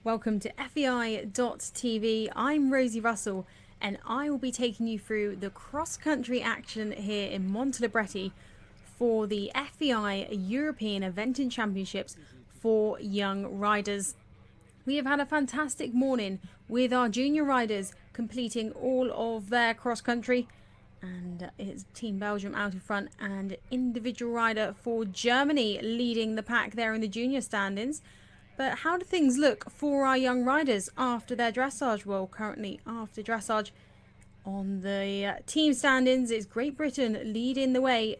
Welcome to FEI.tv. I'm Rosie Russell and I will be taking you through the cross-country action here in Montelibretti for the FEI European Eventing Championships for young riders. We have had a fantastic morning with our junior riders completing all of their cross-country, and it's Team Belgium out in front and individual rider for Germany leading the pack there in the junior standings. But how do things look for our young riders after their dressage? Well, currently after dressage on the team standings, it's Great Britain leading the way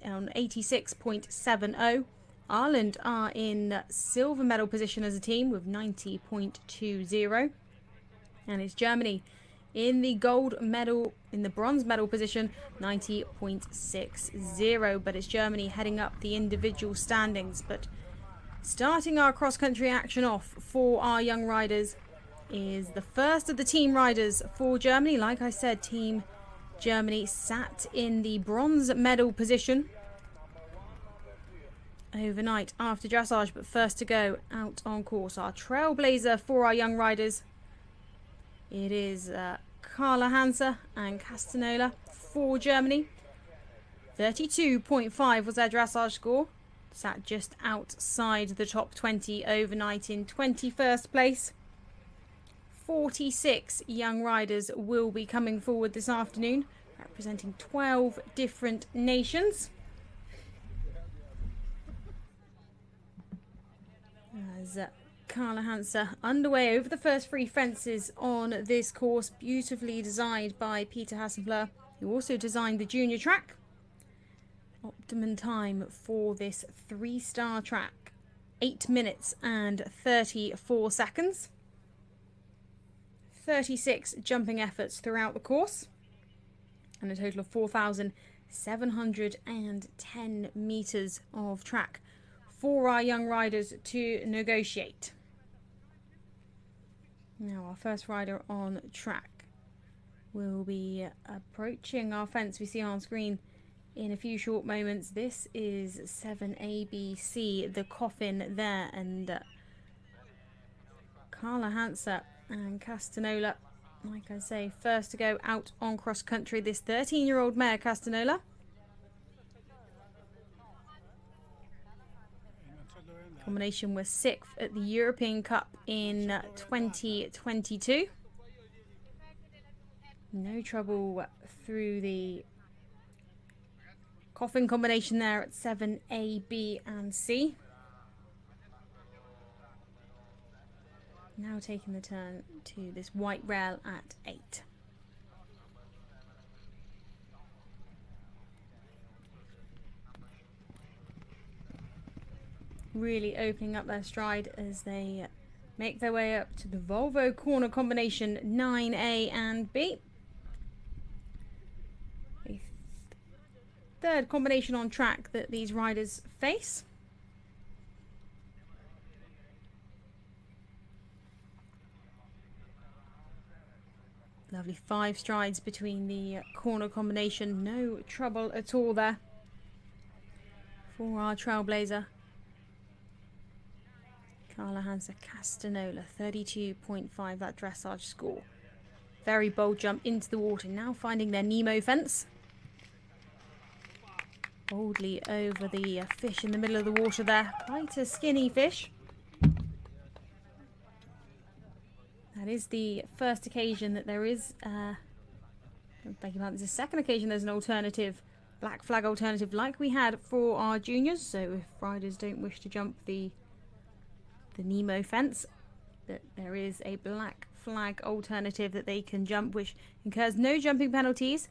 on 86.70. Ireland are in silver medal position as a team with 90.20. And it's Germany in the bronze medal position, 90.60. But it's Germany heading up the individual standings. But starting our cross-country action off for our young riders is the first of the team riders for Germany. Like I said, Team Germany sat in the bronze medal position overnight after dressage, but first to go out on course, our Trailblazer for our young riders. It is Carla Hansa and Castanola for Germany. 32.5 was their dressage score. Sat just outside the top 20 overnight in 21st place. 46 young riders will be coming forward this afternoon, representing 12 different nations. As Carla Hansa underway over the first three fences on this course, beautifully designed by Peter Hassenfleur, who also designed the junior track. Optimum time for this 3-star track, 8 minutes and 34 seconds. 36 jumping efforts throughout the course, and a total of 4,710 meters of track for our young riders to negotiate. Now our first rider on track will be approaching our fence we see on screen in a few short moments. This is 7ABC, the coffin there, and Carla Hansa and Castanola, like I say, first to go out on cross country. This 13-year-old mare, Castanola, combination was 6th at the European Cup in 2022. No trouble through the coffin combination there at 7A, B and C. Now taking the turn to this white rail at 8. Really opening up their stride as they make their way up to the Volvo corner combination 9A and B. A third combination on track that these riders face. Lovely 5 strides between the corner combination. No trouble at all there for our Trailblazer. Carla Hansa Castanola, 32.5, that dressage score. Very bold jump into the water, now finding their Nemo fence. Boldly over the fish in the middle of the water there. Quite a skinny fish. That is the first occasion that there is, it's the second occasion there's an alternative, black flag alternative like we had for our juniors. So if riders don't wish to jump the Nemo fence, that there is a black flag alternative that they can jump, which incurs no jumping penalties.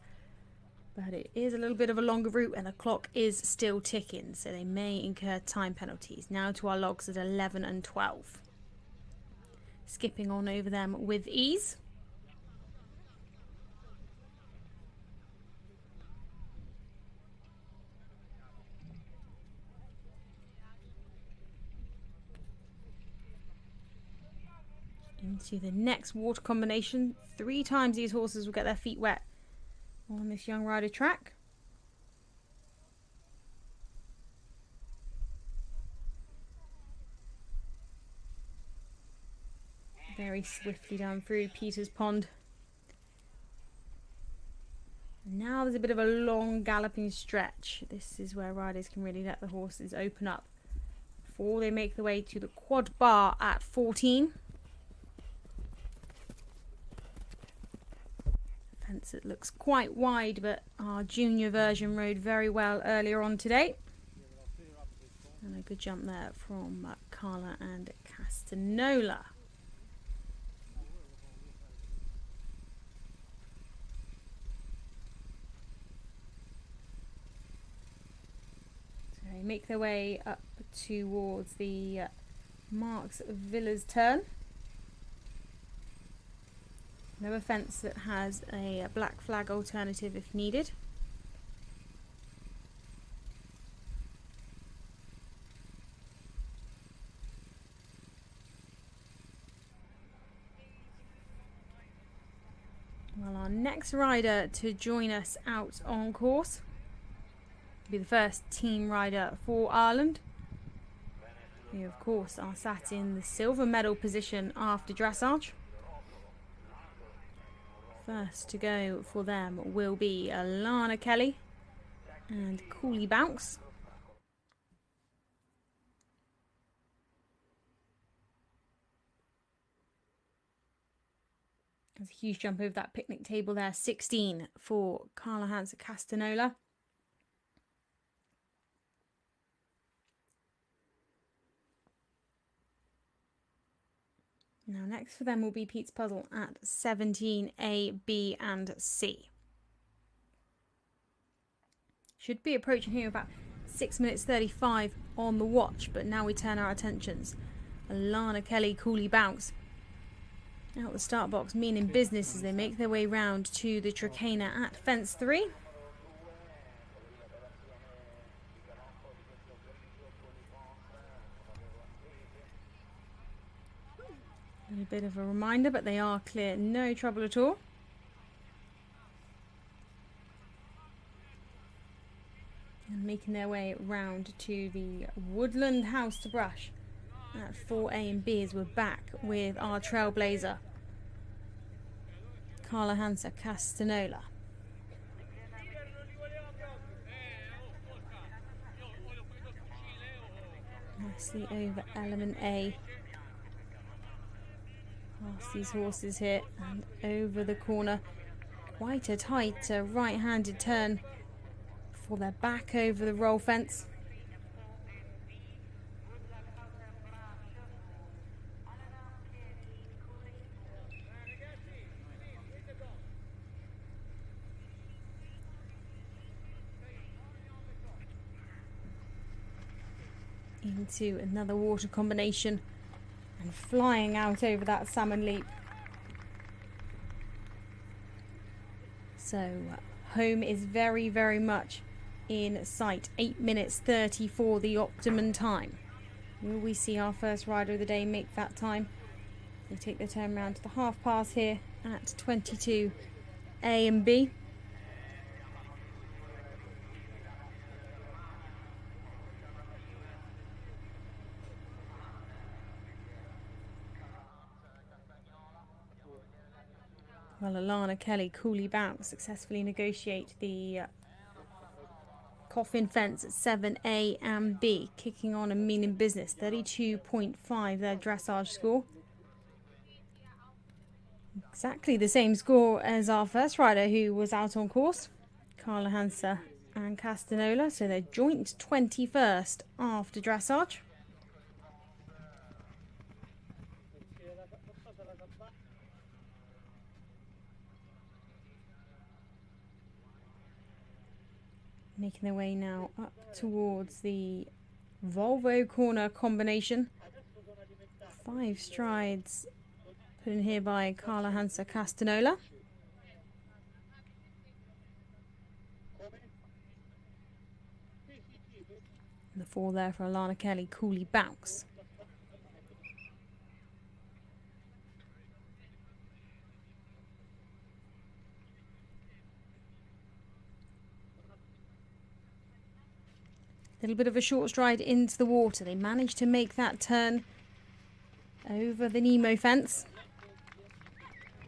But it is a little bit of a longer route and the clock is still ticking, so they may incur time penalties. Now to our logs at 11 and 12. Skipping on over them with ease. Into the next water combination. 3 times these horses will get their feet wet on this young rider track. Very swiftly down through Peter's Pond. Now there's a bit of a long galloping stretch. This is where riders can really let the horses open up before they make their way to the quad bar at 14. Fence that looks quite wide, but our junior version rode very well earlier on today. And a good jump there from Carla and Castanola. So they make their way up towards the Marks Villas turn. Another fence that has a black flag alternative if needed. Well, our next rider to join us out on course will be the first team rider for Ireland. We of course are sat in the silver medal position after dressage. First to go for them will be Alana Kelly and Cooley Bounce. There's a huge jump over that picnic table there. 16 for Carla Hansa Castanola. Now next for them will be Pete's Puzzle at 17, A, B and C. Should be approaching here about 6 minutes 35 on the watch, but now we turn our attentions. Alana Kelly, Cooley Bounce. Out the start box, meaning business as they make their way round to the Trakehner at fence 3. A bit of a reminder, but they are clear, no trouble at all. And making their way round to the Woodland House to brush at 4A and B as we're back with our Trailblazer, Carla Hansa Castanola. Nicely over element A. Past these horses here and over the corner. Quite a tight right-handed turn before they're back over the roll fence. Into another water combination. And flying out over that salmon leap. So home is very, very much in sight. 8 minutes 30 for the optimum time. Will we see our first rider of the day make that time? They take their turn round to the half pass here at 22 A and B. Well, Alana Kelly, Cooley Bounce successfully negotiate the coffin fence at 7A and B, kicking on and meaning business. 32.5 their dressage score. Exactly the same score as our first rider who was out on course, Carla Hansa and Castanola. So they're joint 21st after dressage. Making their way now up towards the Volvo corner combination. 5 strides put in here by Carla Hansa Castanola. And the 4 there for Alana Kelly, Cooley Bounce. Little bit of a short stride into the water. They managed to make that turn over the Nemo fence.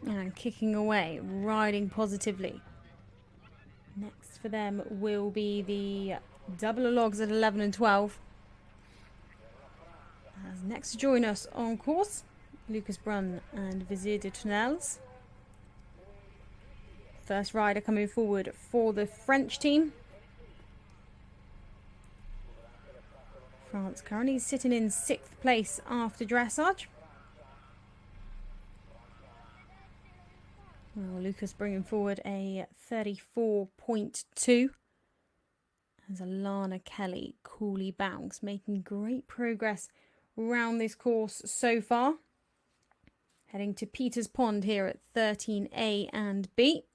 And kicking away, riding positively. Next for them will be the double logs at 11 and 12. As next to join us on course, Lucas Brun and Vizier de Tunnels. First rider coming forward for the French team. France currently sitting in 6th place after dressage. Well, Lucas bringing forward a 34.2. As Alana Kelly coolly bounce, making great progress around this course so far. Heading to Peters Pond here at 13A and B.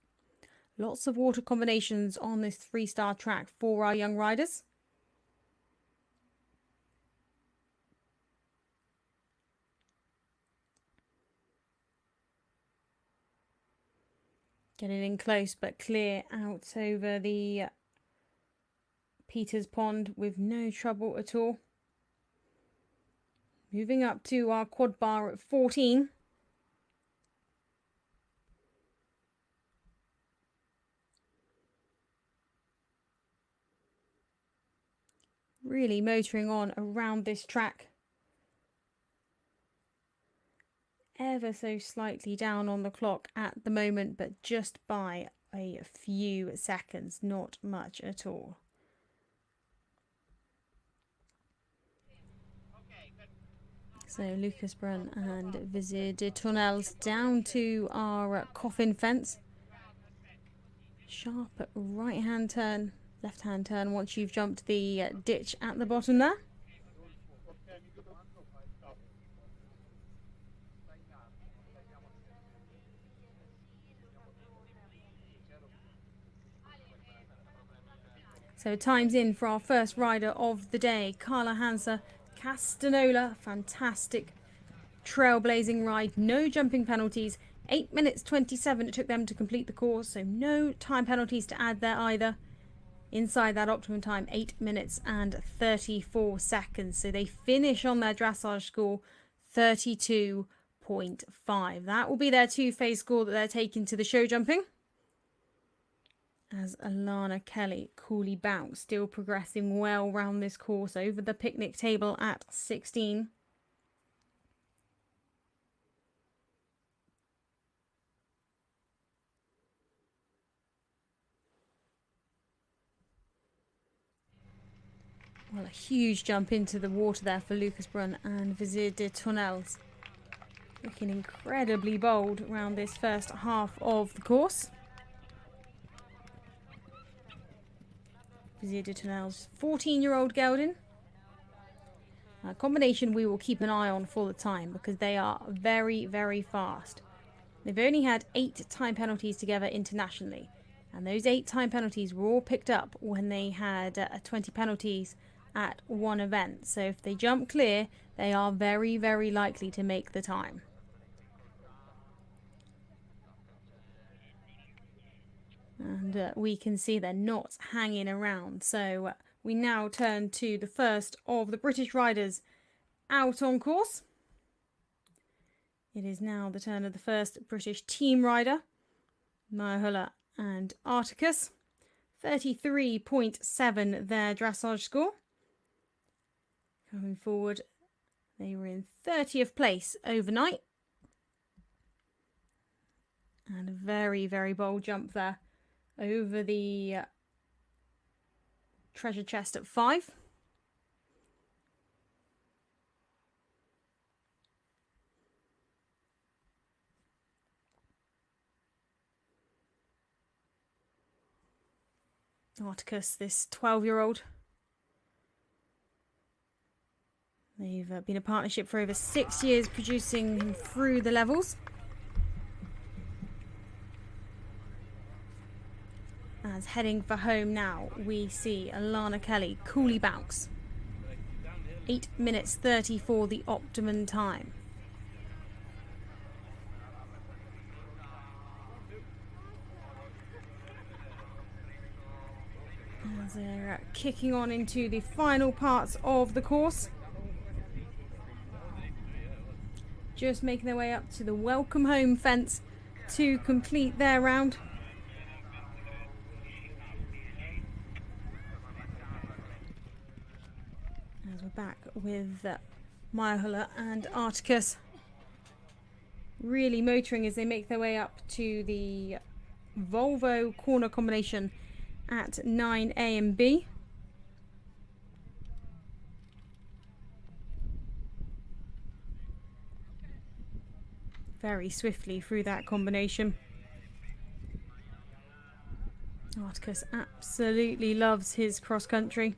Lots of water combinations on this 3-star track for our young riders. Getting in close but clear out over the Peters Pond with no trouble at all. Moving up to our quad bar at 14. Really motoring on around this track. Ever so slightly down on the clock at the moment, but just by a few seconds, not much at all. So Lucas Brun and Vizier de Tunnels down to our coffin fence. Sharp right hand turn, left hand turn once you've jumped the ditch at the bottom there. So time's in for our first rider of the day, Carla Hansa Castanola. Fantastic trailblazing ride, no jumping penalties. 8 minutes 27 it took them to complete the course, so no time penalties to add there either. Inside that optimum time, 8 minutes and 34 seconds. So they finish on their dressage score 32.5. That will be their 2-phase score that they're taking to the show jumping. As Alana Kelly coolly bounced, still progressing well round this course over the picnic table at 16. Well, a huge jump into the water there for Lucas Brun and Vizier de Tunnels. Looking incredibly bold around this first half of the course. Vizier de Tunnels, 14-year-old gelding. A combination we will keep an eye on for the time because they are very, very fast. They've only had 8 time penalties together internationally. And those 8 time penalties were all picked up when they had 20 penalties at one event. So if they jump clear, they are very, very likely to make the time. And we can see they're not hanging around. So we now turn to the first of the British riders out on course. It is now the turn of the first British team rider, Mahulla and Articus. 33.7 their dressage score. Coming forward, they were in 30th place overnight. And a very, very bold jump there over the treasure chest at 5. Articus, this 12-year-old. They've been a partnership for over 6 years, producing him through the levels. As heading for home now, we see Alana Kelly coolly bounce. 8 minutes 34 the optimum time. As they're kicking on into the final parts of the course. Just making their way up to the welcome home fence to complete their round. As we're back with Maya and Articus really motoring as they make their way up to the Volvo corner combination at 9A and B. Very swiftly through that combination. Articus absolutely loves his cross country.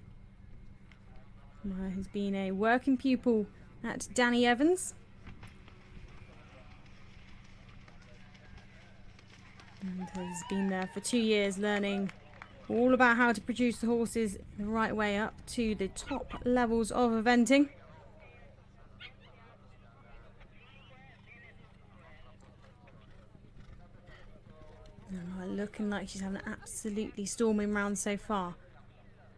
Maya has been a working pupil at Danny Evans. And has been there for 2 years learning all about how to produce the horses the right way up to the top levels of eventing. And looking like she's having an absolutely storming round so far.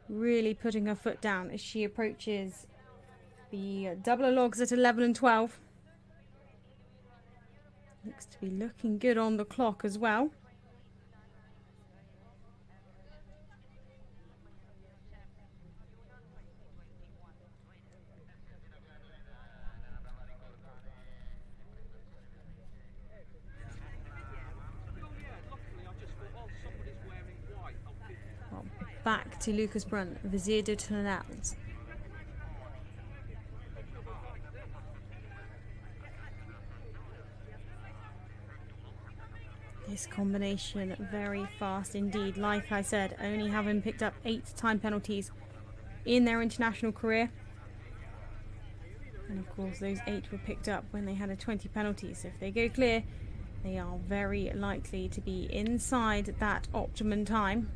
Really putting her foot down as she approaches the double logs at 11 and 12. Looks to be looking good on the clock as well. Well, back to Lucas Brunt, Vizier de Tournelles. This combination very fast indeed. Like I said, only having picked up 8 time penalties in their international career. And of course those 8 were picked up when they had a 20 penalties. So if they go clear, they are very likely to be inside that optimum time.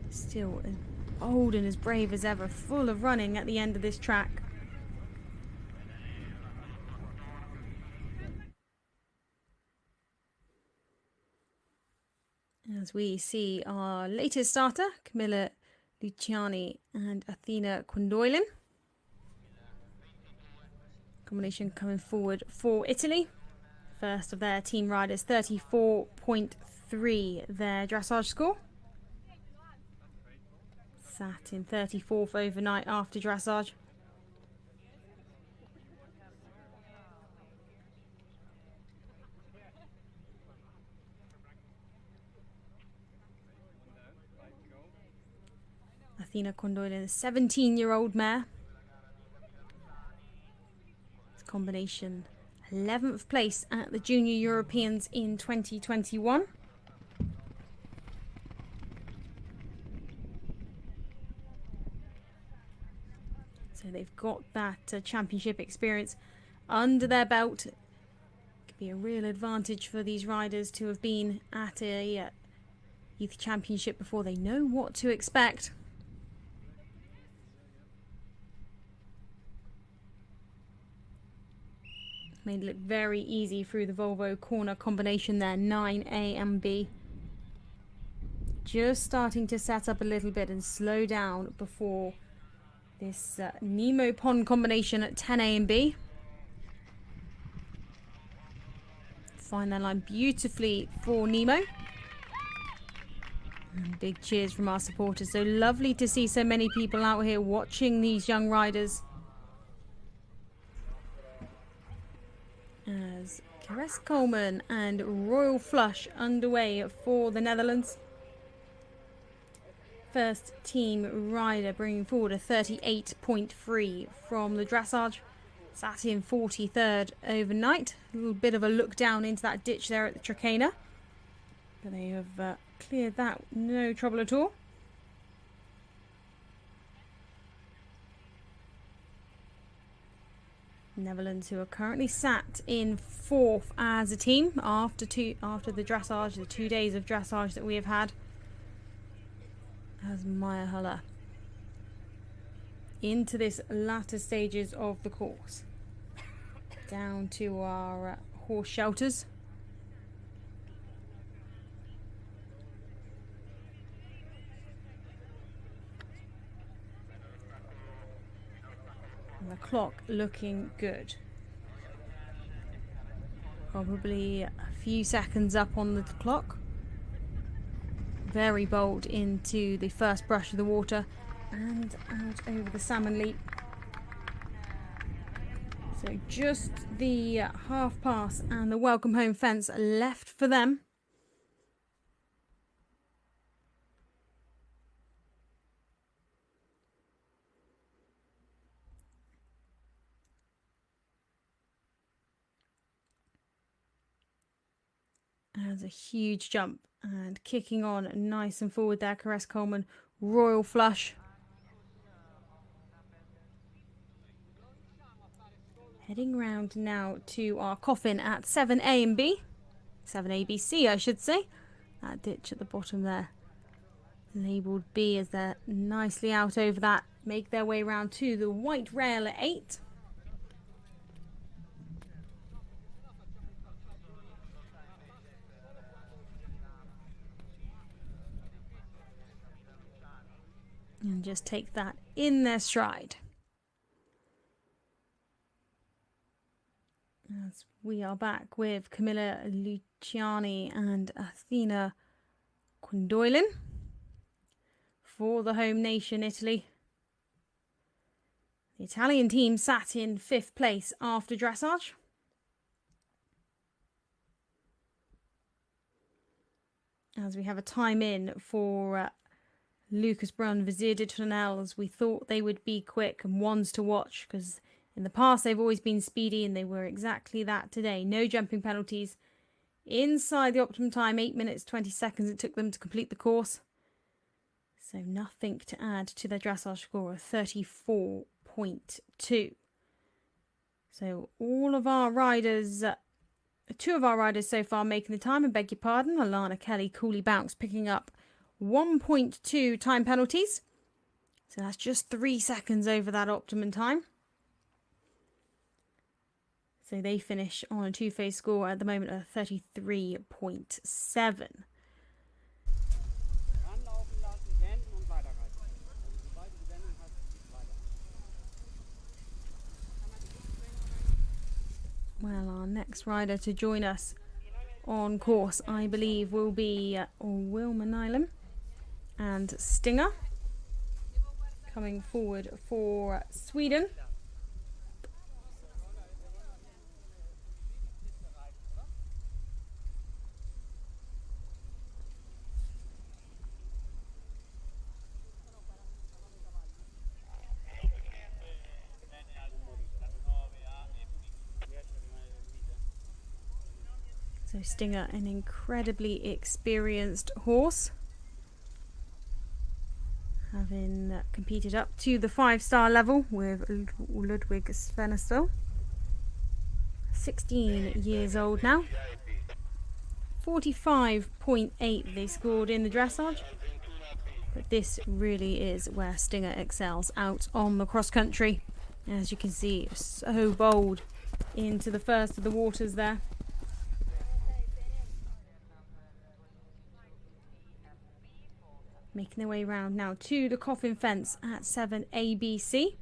Still as bold and as brave as ever, full of running at the end of this track. As we see our latest starter, Camilla Luciani and Athena Quindoylin. Combination coming forward for Italy. First of their team riders, 34.3 their dressage score. Sat in 34th overnight after dressage. Athena Quindoylin, a 17-year-old mare. This combination 11th place at the Junior Europeans in 2021. So they've got that championship experience under their belt. It could be a real advantage for these riders to have been at a youth championship before. They know what to expect. Made it look very easy through the Volvo corner combination there, 9A and B. Just starting to set up a little bit and slow down before this Nemo Pond combination at 10A and B. Find that line beautifully for Nemo. And big cheers from our supporters. So lovely to see so many people out here watching these young riders. As Caress Coleman and Royal Flush underway for the Netherlands. First team rider bringing forward a 38.3 from the dressage. Sat in 43rd overnight. A little bit of a look down into that ditch there at the Trakehner. But they have cleared that, no trouble at all. Netherlands, who are currently sat in 4th as a team after the dressage, the 2 days of dressage that we have had. As Maya Huller into this latter stages of the course. Down to our horse shelters. And the clock looking good. Probably a few seconds up on the clock. Very bold into the first brush of the water and out over the salmon leap. So just the half pass and the welcome home fence left for them. As a huge jump and kicking on nice and forward there, Caress Coleman, royal flush. Heading round now to our coffin at 7A and B. 7ABC, I should say. That ditch at the bottom there, labelled B, as they're nicely out over that. Make their way round to the white rail at 8. And just take that in their stride. As we are back with Camilla Luciani and Athena Quindoylin for the home nation, Italy. The Italian team sat in 5th place after dressage. As we have a time in for Lucas Brun, Vizier de Tournelle, as we thought they would be quick and ones to watch, because in the past they've always been speedy, and they were exactly that today. No jumping penalties. Inside the optimum time, 8 minutes 20 seconds it took them to complete the course. So nothing to add to their dressage score of 34.2. So all of our riders, 2 of our riders so far making the time, I beg your pardon. Alana Kelly, Cooley Bounce picking up 1.2 time penalties. So that's just 3 seconds over that optimum time. So they finish on a two-phase score at the moment of 33.7. Well, our next rider to join us on course, I believe, will be Wilma Nyland and Stinger coming forward for Sweden. So Stinger, an incredibly experienced horse, having competed up to the 5-star level with Ludwig Svennestel. 16 years old now. 45.8 they scored in the dressage. But this really is where Stinger excels, out on the cross country. As you can see, so bold into the first of the waters there. Making their way round now to the coffin fence at 7 ABC.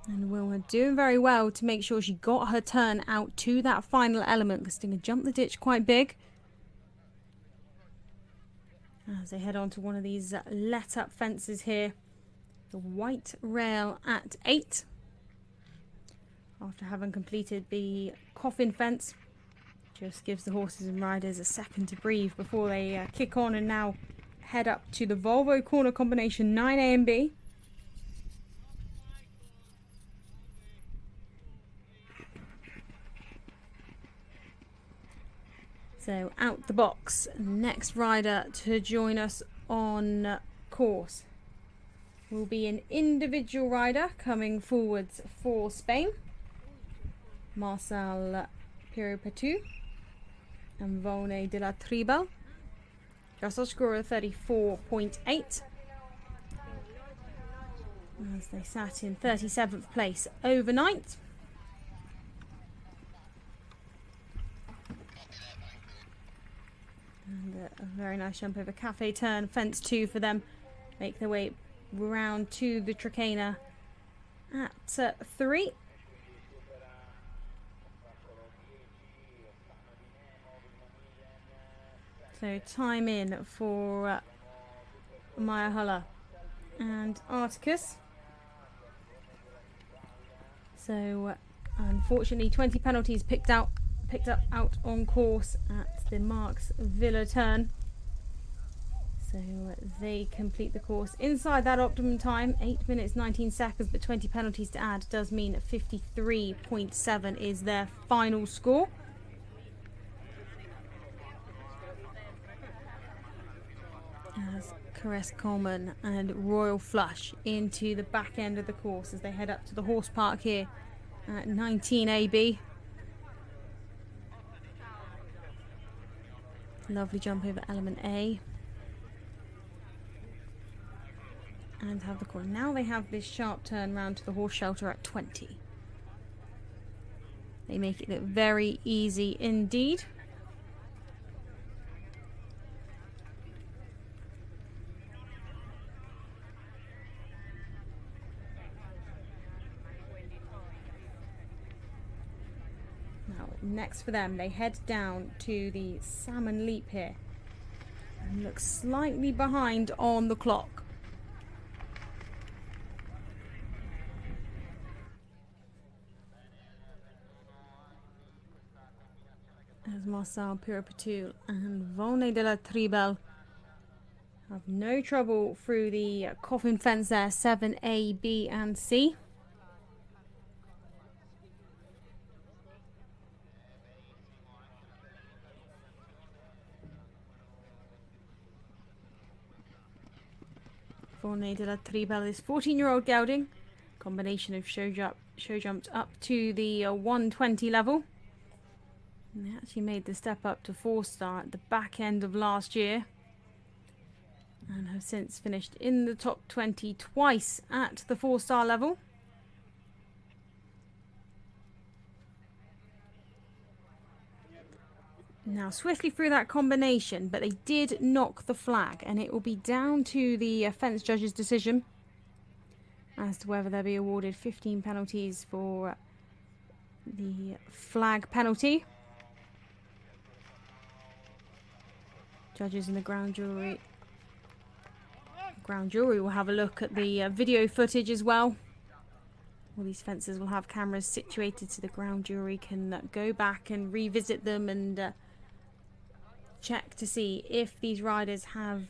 And Wilma doing very well to make sure she got her turn out to that final element, because Stinger jumped the ditch quite big. As they head on to one of these let up fences here. The white rail at 8. After having completed the coffin fence, just gives the horses and riders a second to breathe before they kick on and now head up to the Volvo corner combination 9A and B. So out the box, next rider to join us on course will be an individual rider coming forwards for Spain. Marcel Piropetu and Volney de la Tribal. Dressage score of 34.8. As they sat in 37th place overnight. And a very nice jump over cafe turn, fence 2 for them. Make their way round to the Tricana at 3. So time in for Maya Huller and Articus. So unfortunately 20 penalties picked up out on course at the Marks Villa turn. So they complete the course inside that optimum time, 8 minutes 19 seconds, but 20 penalties to add does mean 53.7 is their final score. As Caress Coleman and Royal Flush into the back end of the course as they head up to the horse park here at 19 AB. Lovely jump over element A. And have the corner. Now they have this sharp turn round to the horse shelter at 20. They make it look very easy indeed. Now, next for them, they head down to the Salmon Leap here and look slightly behind on the clock. As Marcel Pirapatul and Volney de la Tribel have no trouble through the coffin fence there, 7A, B and C. Volney de la Tribel is 14-year-old gelding, combination of show jumped up to the 120 level. And they actually made the step up to 4-star at the back end of last year and have since finished in the top 20 twice at the 4-star level. Now swiftly through that combination, but they did knock the flag and it will be down to the fence judge's decision as to whether they'll be awarded 15 penalties for the flag penalty. Judges and the ground jury will have a look at the video footage as well. All these fences will have cameras situated so the ground jury can go back and revisit them and check to see if these riders have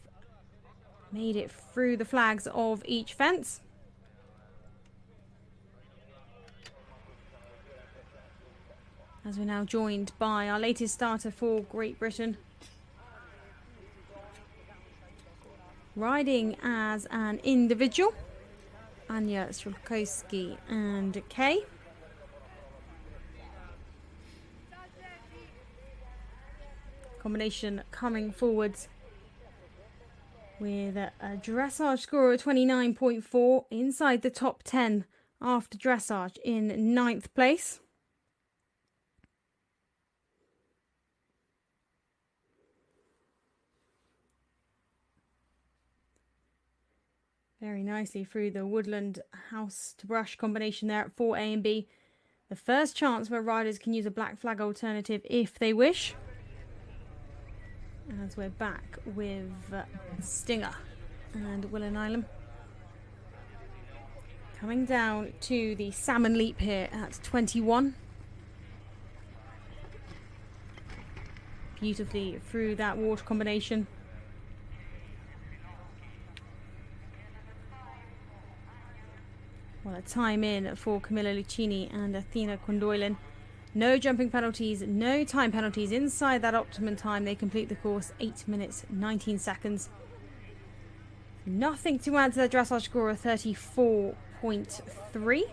made it through the flags of each fence. As we're now joined by our latest starter for Great Britain, riding as an individual, Anya Strelkowski and Kay. Combination coming forwards with a dressage score of 29.4 inside the top 10 after dressage in 9th place. Very nicely through the woodland house to brush combination there at 4A and B. The first chance where riders can use a black flag alternative if they wish. As we're back with Stinger and Willow Nylam. Coming down to the Salmon Leap here at 21. Beautifully through that water combination. Well, a time in for Camilla Lucchini and Athena Condoylin. No jumping penalties, no time penalties. Inside that optimum time, they complete the course, 8 minutes, 19 seconds. Nothing to add to their dressage score of 34.3.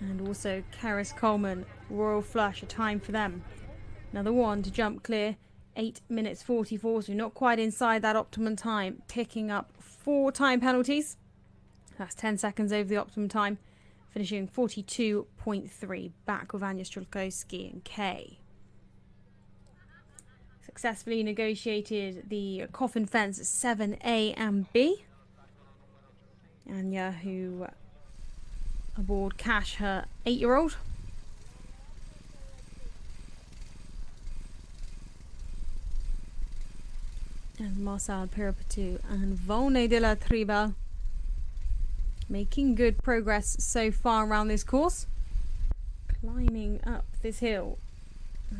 And also Karis Coleman, Royal Flush, a time for them. Another one to jump clear. 8 minutes 44, so not quite inside that optimum time, picking up 4 time penalties. That's 10 seconds over the optimum time. finishing 42.3, back with Anya Strelkowski and Kay. Successfully negotiated the coffin fence 7A and B. Anya, who aboard Cash, her 8-year-old. And Marcel Pirapetou and Volney de la Tribal making good progress so far around this course. Climbing up this hill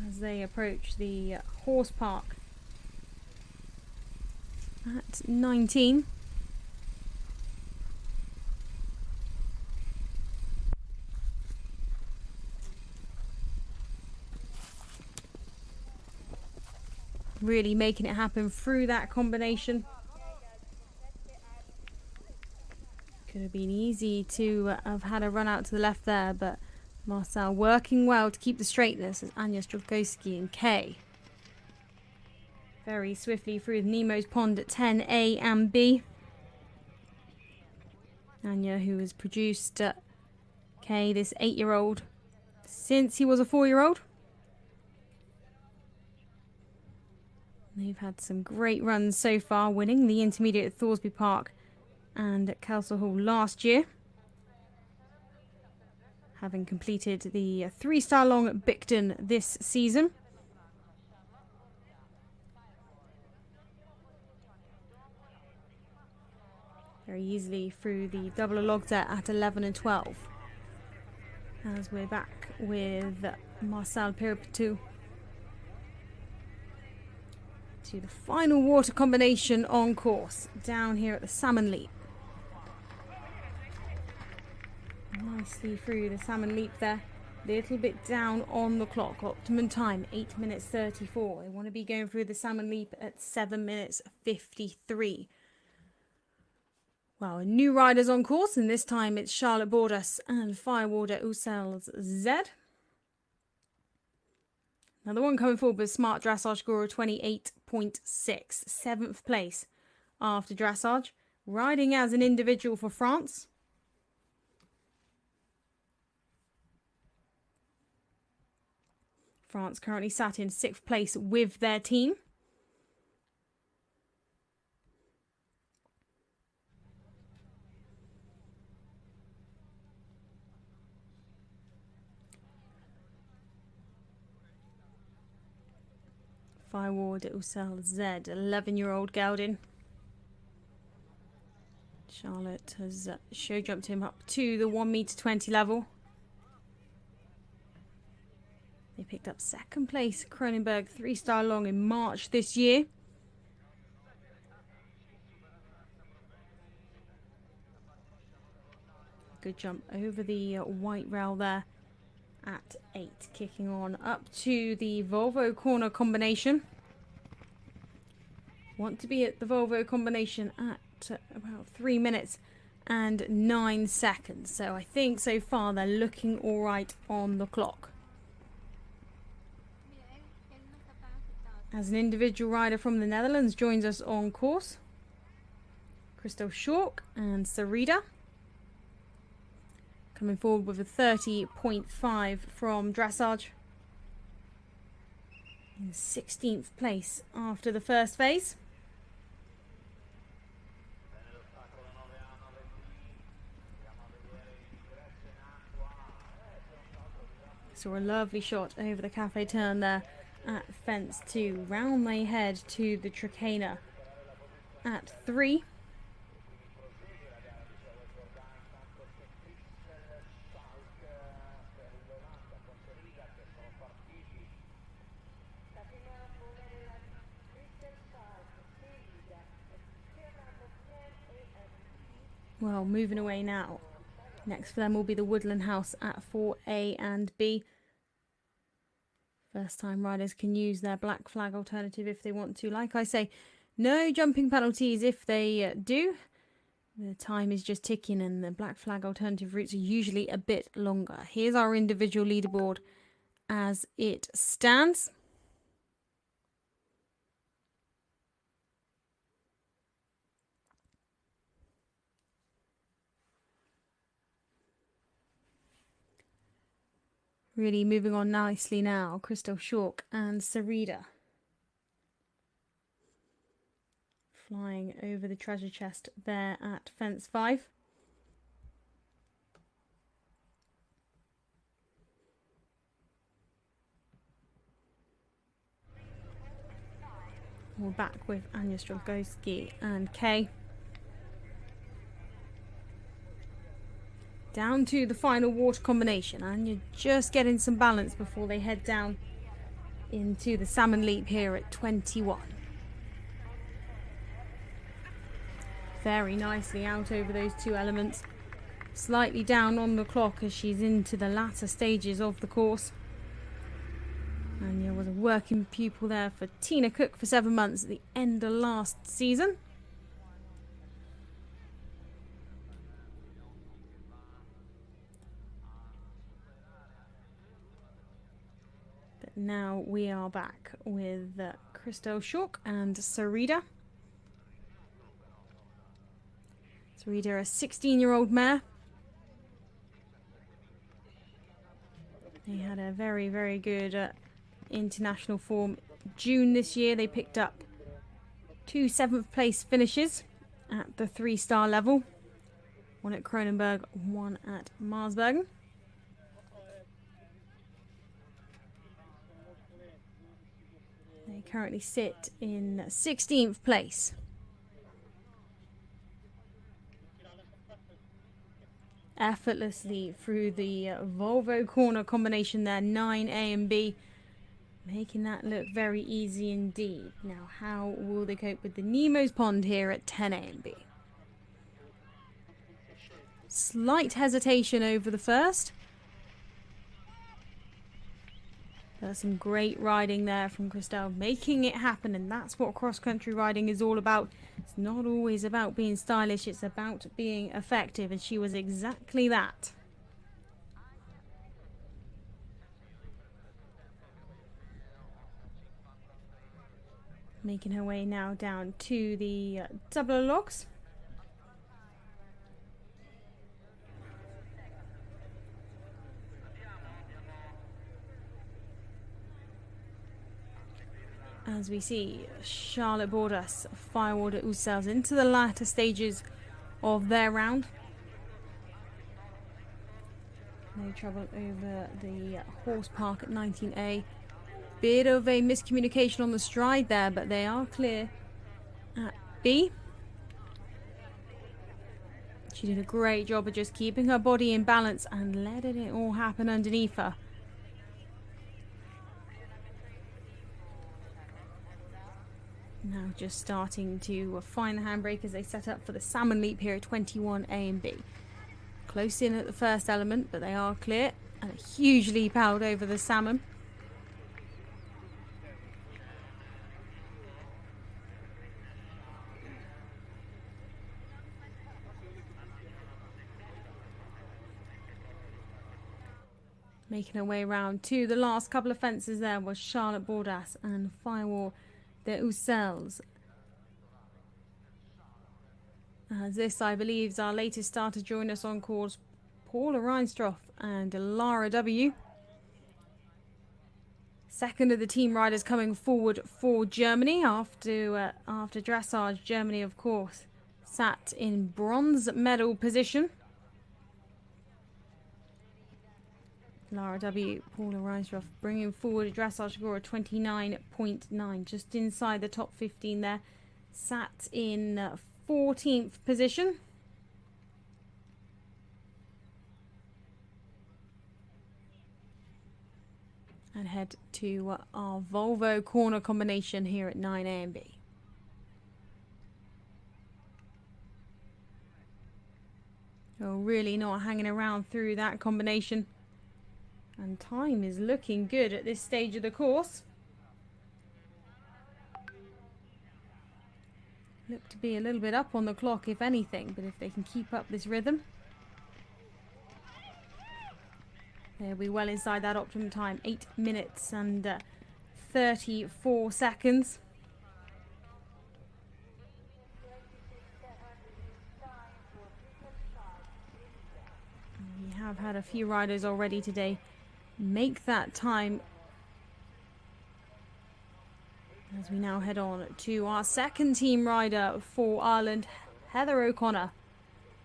as they approach the horse park at 19. Really making it happen through that combination. Could have been easy to have had a run out to the left there, but Marcel working well to keep the straightness as Anya Strelkowski and Kay. Very swiftly through the Nemo's Pond at 10A and B. Anya, who has produced Kay, this 8-year-old, since he was a 4-year-old. They've had some great runs so far, winning the intermediate at Thorsby Park and at Castle Hall last year. Having completed the 3-star long at Bicton this season. Very easily through the double log there at 11 and 12. As we're back with Marcel Pirapetou. To the final water combination on course, down here at the Salmon Leap. Nicely through the Salmon Leap there, a little bit down on the clock. Optimum time, 8 minutes 34. They want to be going through the Salmon Leap at 7 minutes 53. Well, new riders on course, and this time it's Charlotte Bordas and Firewater Ussels Z. Now the one coming forward was Smart Dressage score of 28.6, 7th place after dressage, riding as an individual for France. France currently sat in 6th place with their team. Firewater Ussel Z, 11-year-old gelding. Charlotte has show jumped him up to the 1m20 level. They picked up 2nd place Kronenberg 3-star long in March this year. Good jump over the white rail there at 8, kicking on up to the Volvo corner combination. Want to be at the Volvo combination at about 3 minutes and 9 seconds. So I think so far they're looking all right on the clock. As an individual rider from the Netherlands joins us on course, Christoph Schork and Sarita. Coming forward with a 30.5 from dressage. In 16th place after the first phase. Saw a lovely shot over the cafe turn there at fence 2. Round they head to the Trakehner at 3. Well, moving away now. Next for them will be the Woodland House at 4A and B. First time riders can use their black flag alternative if they want to. Like I say, no jumping penalties if they do. The time is just ticking and the black flag alternative routes are usually a bit longer. Here's our individual leaderboard as it stands. Really moving on nicely now. Crystal Shawk and Sarita flying over the treasure chest there at fence 5. We're back with Anya Strelkowski and Kay. Down to the final water combination. Anya just getting some balance before they head down into the salmon leap here at 21. Very nicely out over those 2 elements. Slightly down on the clock as she's into the latter stages of the course. Anya was a working pupil there for Tina Cook for 7 months at the end of last season. But now we are back with Crystal Shawk and Sarita. Sarita, a 16-year-old mare. They had a very, very good international form. June this year they picked up 2 7th place finishes at the 3-star level. 1 at Kronenberg, 1 at Marsbergen. They currently sit in 16th place. Effortlessly through the Volvo corner combination there, 9A and B. Making that look very easy indeed. Now, how will they cope with the Nemo's Pond here at 10A and B? Slight hesitation over the first. There's some great riding there from Christelle, making it happen, and that's what cross-country riding is all about. It's not always about being stylish, it's about being effective, and she was exactly that. Making her way now down to the double logs. As we see Charlotte Bordas firewalled themselves into the latter stages of their round. No trouble over the horse park at 19A. Bit of a miscommunication on the stride there, but they are clear at B. She did a great job of just keeping her body in balance and letting it all happen underneath her. Now just starting to find the handbrake as they set up for the salmon leap here at 21A and B. Close in at the first element, but they are clear, and a huge leap out over the salmon. Making her way around to the last couple of fences there was Charlotte Bordas and Firewall the Ussels. As this, I believe, is our latest starter. Join us on course, Paula Reinstroff and Lara W. Second of the team riders coming forward for Germany after dressage. Germany, of course, sat in bronze medal position. Lara W, Paula Reinstroff bringing forward a dressage score of 29.9, just inside the top 15 there. Sat in 14th position. And head to our Volvo corner combination here at 9A and B. Oh, really not hanging around through that combination. And time is looking good at this stage of the course. Look to be a little bit up on the clock, if anything, but if they can keep up this rhythm, they'll be well inside that optimum time. 8 minutes and 34 seconds. We have had a few riders already today make that time as we now head on to our second team rider for Ireland, Heather O'Connor.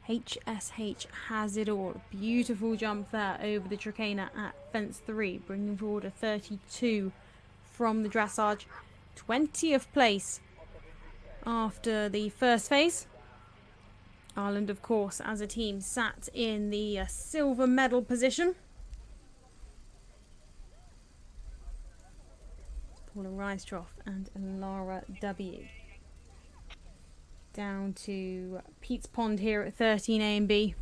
HSH has it all. Beautiful jump there over the Tricana at fence 3, bringing forward a 32 from the dressage. 20th place after the first phase. Ireland, of course, as a team, sat in the silver medal position. Paula Rystroff and Lara W. Down to Pete's Pond here at 13 A and B.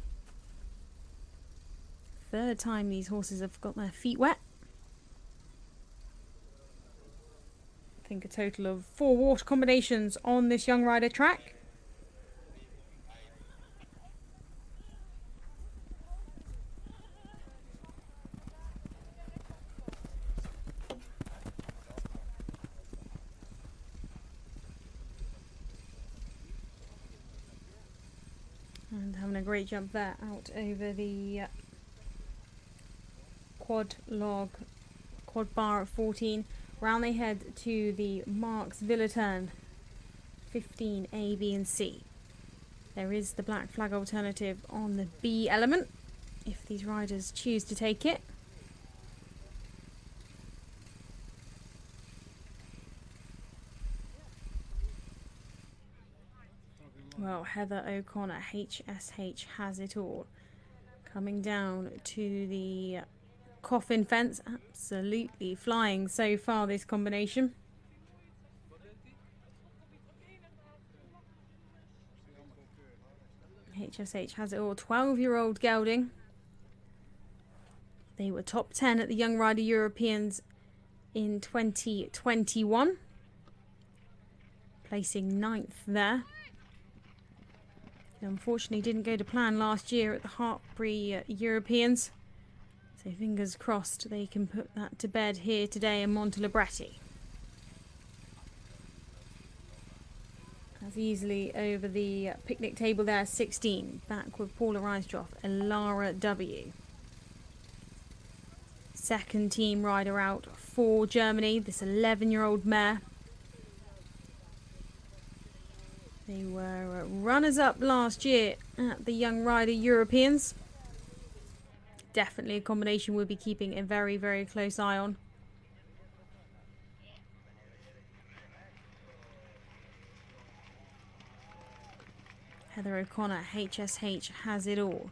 Third time these horses have got their feet wet. I think a total of 4 water combinations on this young rider track. And having a great jump there out over the quad bar at 14. Round they head to the Marks Villa turn, 15 A, B and C. There is the black flag alternative on the B element if these riders choose to take it. Well, Heather O'Connor, HSH has it all. Coming down to the coffin fence, absolutely flying so far this combination. HSH has it all. 12-year-old gelding. They were top 10 at the Young Rider Europeans in 2021. Placing 9th there. They unfortunately didn't go to plan last year at the Hartbury Europeans. So fingers crossed they can put that to bed here today in Montelibretti. As easily over the picnic table there, 16. Back with Paula Rystroff and Lara W. Second team rider out for Germany, this 11-year-old mare. They were runners-up last year at the Young Rider Europeans. Definitely a combination we'll be keeping a very, very close eye on. Heather O'Connor, HSH has it all.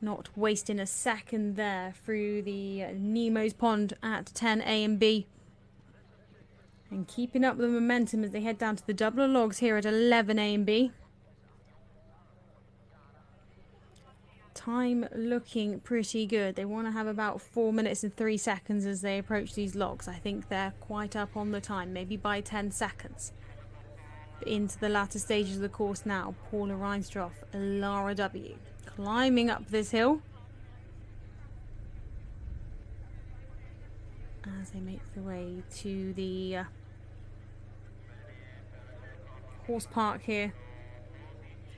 Not wasting a second there through the Nemo's Pond at 10 A and B. And keeping up the momentum as they head down to the double logs here at 11 A and B. Time looking pretty good. They want to have about 4 minutes and 3 seconds as they approach these logs. I think they're quite up on the time, maybe by 10 seconds. But into the latter stages of the course now. Paula Rystroff, Lara W. Climbing up this hill. As they make their way to the horse park here.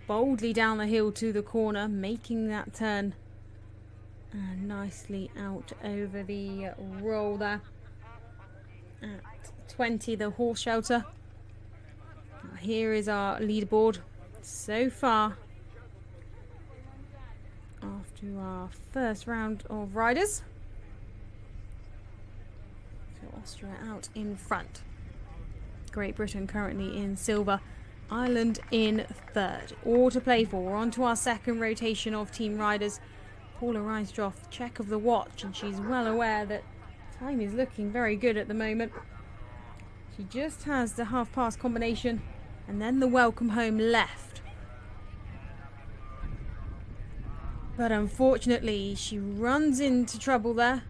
Boldly down the hill to the corner, making that turn. And nicely out over the roll there. At 20, the horse shelter. Now here is our leaderboard. So far, after our first round of riders. So Austria out in front. Great Britain currently in silver. Ireland in third. All to play for. We're on to our second rotation of team riders. Paula Rystroff, check of the watch, and she's well aware that time is looking very good at the moment. She just has the half-past combination and then the welcome home left. But unfortunately, she runs into trouble there.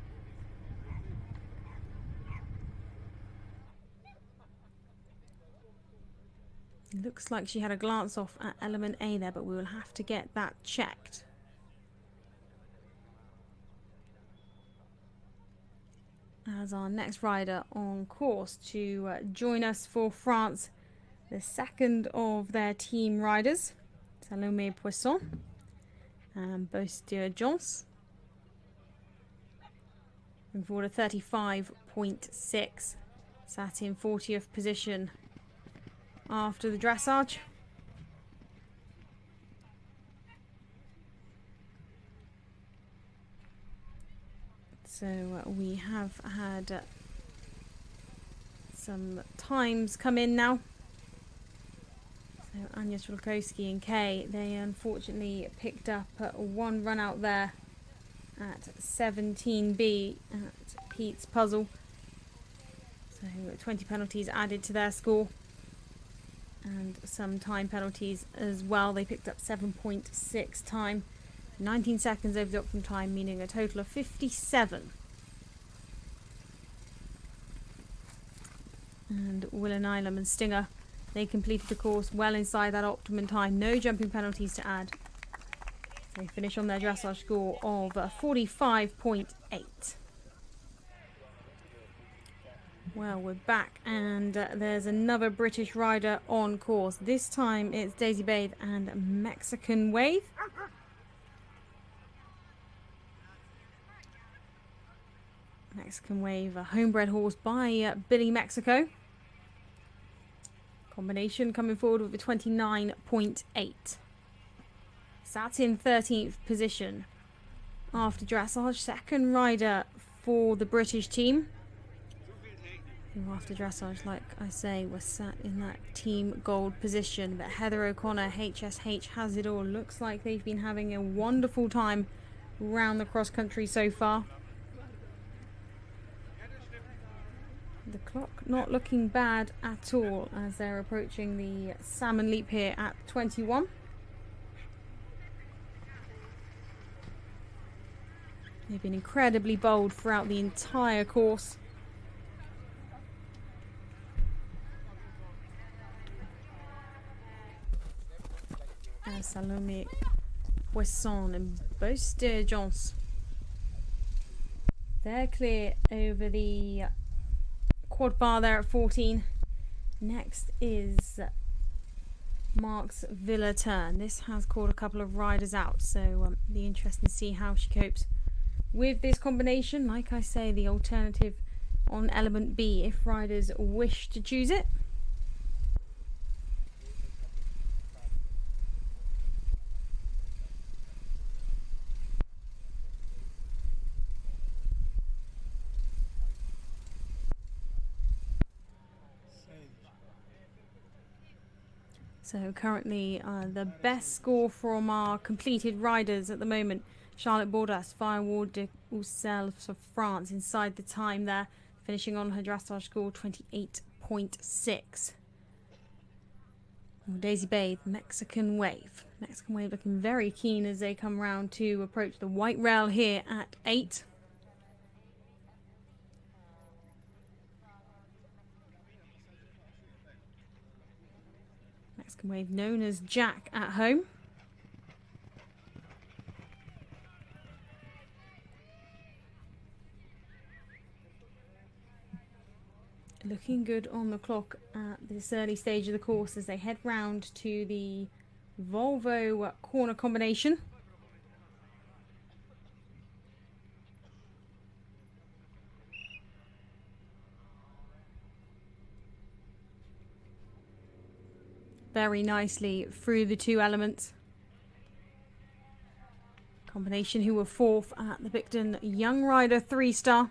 Looks like she had a glance off at element A there, but we will have to get that checked. As our next rider on course to join us for France, the second of their team riders, Salomé Poisson and Beaustier Jons. Moving forward to 35.6. Sat in 40th position after the dressage. So we have had some times come in now. So Anya Strelkowski and Kay, they unfortunately picked up one run out there at 17B at Pete's puzzle. So 20 penalties added to their score and some time penalties as well. They picked up 7.6 time, 19 seconds over the optimum time, meaning a total of 57. And Willa Nylam and Stinger, they completed the course well inside that optimum time. No jumping penalties to add. They finish on their dressage score of 45.8. Well, we're back and there's another British rider on course. This time it's Daisy Bathe and Mexican Wave. Mexican Wave, a homebred horse by Billy Mexico. Combination coming forward with a 29.8. Sat in 13th position after dressage. Second rider for the British team. Who after dressage, like I say, was sat in that team gold position. But Heather O'Connor, HSH, has it all. Looks like they've been having a wonderful time around the cross country so far. The clock not looking bad at all as they're approaching the Salmon Leap here at 21. They've been incredibly bold throughout the entire course. Salome Poisson and Boaster Jones. They're clear over the quad bar there at 14. Next is Mark's Villa Turn. This has caught a couple of riders out, so be interesting to see how she copes with this combination. Like I say, the alternative on element B if riders wish to choose it. So currently the best score from our completed riders at the moment. Charlotte Bordas, Firewall de Ussel of France inside the time there, finishing on her dressage score 28.6. Daisy Bathe, Mexican Wave. Mexican Wave looking very keen as they come round to approach the white rail here at 8. Mexican Wave known as Jack at home. Looking good on the clock at this early stage of the course as they head round to the Volvo corner combination. Very nicely through the two elements. Combination who were fourth at the Bicton Young Rider 3-star.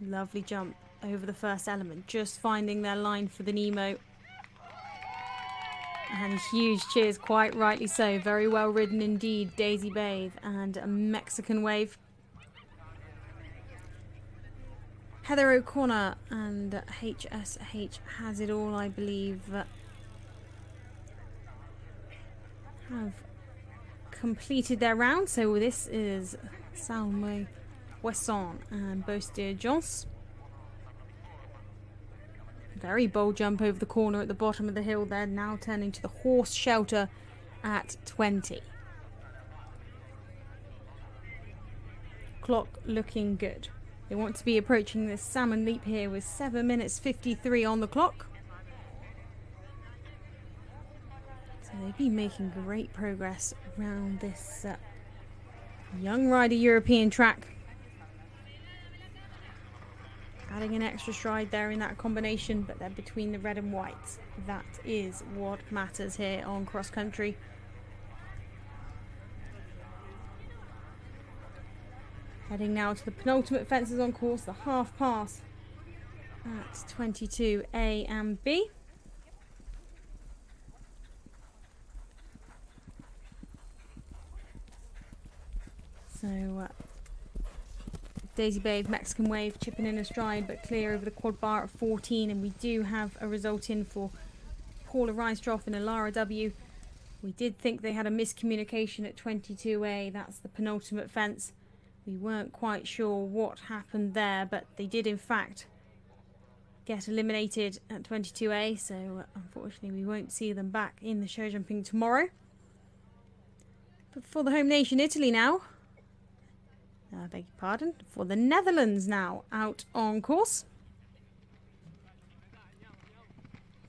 Lovely jump over the first element, just finding their line for the Nemo. And huge cheers, quite rightly so. Very well ridden indeed, Daisy Bathe and a Mexican Wave. Heather O'Connor and HSH has it all, I believe, have completed their round. So this is Salome Poisson and Boaster Jones. Very bold jump over the corner at the bottom of the hill there, now turning to the horse shelter at 20. Clock looking good. They want to be approaching this Salmon Leap here with 7 minutes 53 on the clock. So They've been making great progress around this Young Rider European track. Adding an extra stride there in that combination, but they're between the red and white. That is what matters here on cross country. Heading now to the penultimate fences on course, the half pass at 22A and B. So Daisy Babe, Mexican Wave, chipping in a stride, but clear over the quad bar at 14. And we do have a result in for Paula Reinstroff and Alara W. We did think they had a miscommunication at 22A. That's the penultimate fence. We weren't quite sure what happened there, but they did in fact get eliminated at 22A. So unfortunately we won't see them back in the show jumping tomorrow. But for the home nation, Italy now. I beg your pardon, for the Netherlands now out on course.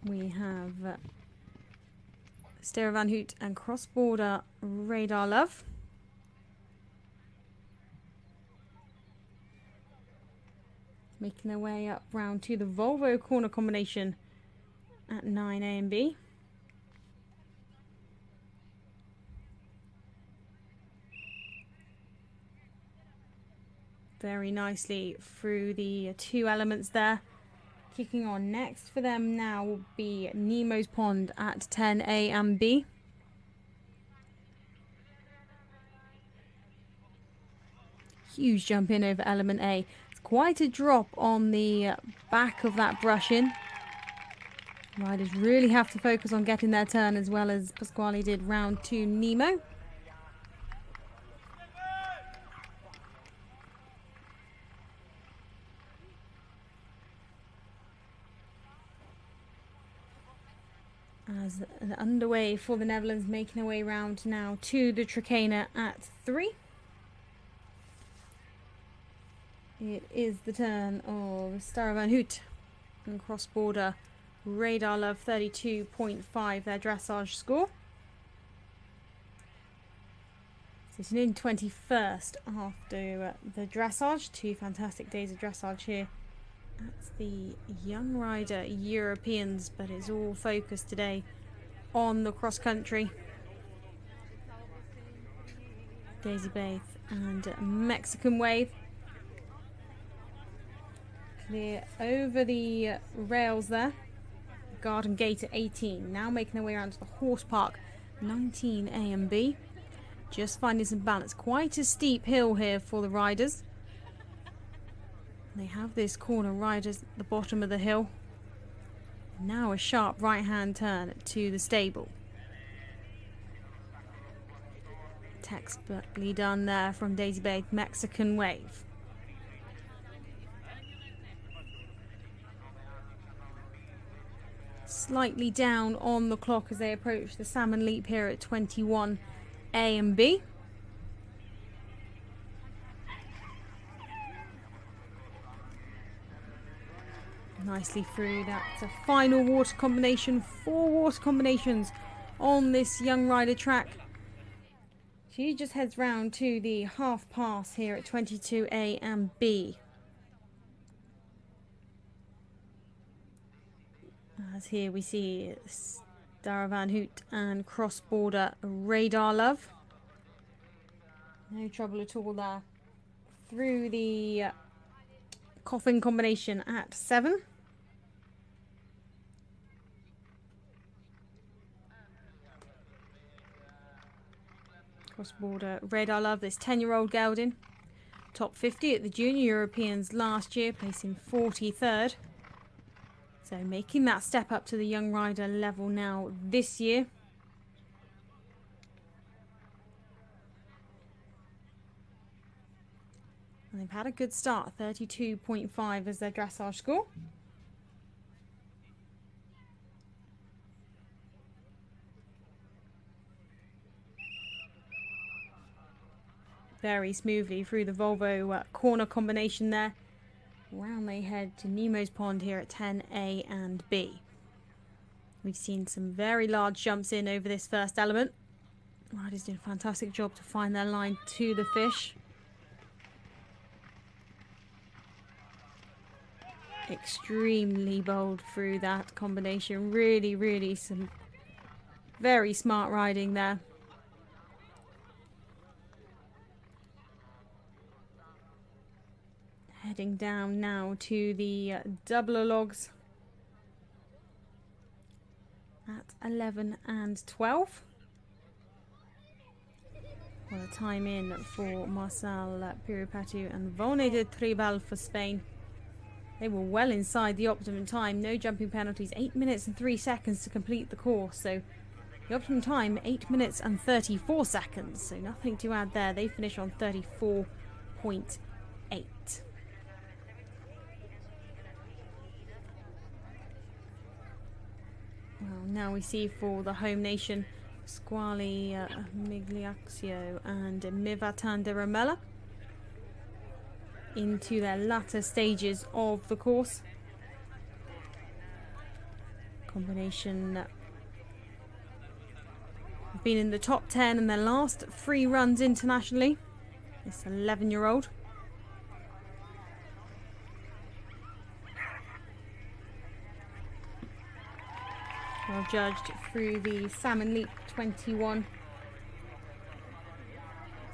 We have Sterre Van Hout and cross-border Radar Love. Making their way up round to the Volvo corner combination at 9A and B. Very nicely through the two elements there. Kicking on next for them now will be Nemo's Pond at 10A and B. Huge jump in over element A. It's quite a drop on the back of that brush in. Riders really have to focus on getting their turn, as well as Pasquale did round 2 Nemo. As underway for the Netherlands, making their way round now to the Trakehner at 3. It is the turn of Sterre Van Hout and cross-border Radar Love, 32.5 their dressage score. Sitting in 21st after the dressage. 2 fantastic days of dressage here. That's the Young Rider Europeans, but it's all focused today on the cross country. Daisy Babe and Mexican Wave. Clear over the rails there. Garden Gate at 18. Now making their way around to the Horse Park, 19A and B. Just finding some balance. Quite a steep hill here for the riders. They have this corner right at the bottom of the hill. Now a sharp right-hand turn to the stable. Textbookly done there from Daisy Babe, Mexican Wave. Slightly down on the clock as they approach the Salmon Leap here at 21A and B. Nicely through that final water combination. 4 water combinations on this Young Rider track. She just heads round to the half pass here at 22A and B. As here we see Sterre Van Hout and cross-border Radar Love. No trouble at all there. Through the coffin combination at 7. Cross-border Radar Love, this 10-year-old gelding. Top 50 at the Junior Europeans last year, placing 43rd. So making that step up to the Young Rider level now this year. And they've had a good start, 32.5 as their dressage score. Very smoothly through the Volvo corner combination there. Round they head to Nemo's Pond here at 10A and B. We've seen some very large jumps in over this first element. Riders doing a fantastic job to find their line to the fish. Extremely bold through that combination. Really some very smart riding there. Heading down now to the doubler logs at 11 and 12. Well, a time in for Marcel Piripatu and Vone de Tribal for Spain. They were well inside the optimum time. No jumping penalties. 8 minutes and 3 seconds to complete the course. So the optimum time, 8 minutes and 34 seconds. So nothing to add there. They finish on 34.8. Well, now we see for the home nation, Squali Migliaccio and Mivatan de Ramella into their latter stages of the course. Combination have been in the top 10 in their last 3 runs internationally. This 11-year-old. Well judged through the Salmon Leap 21.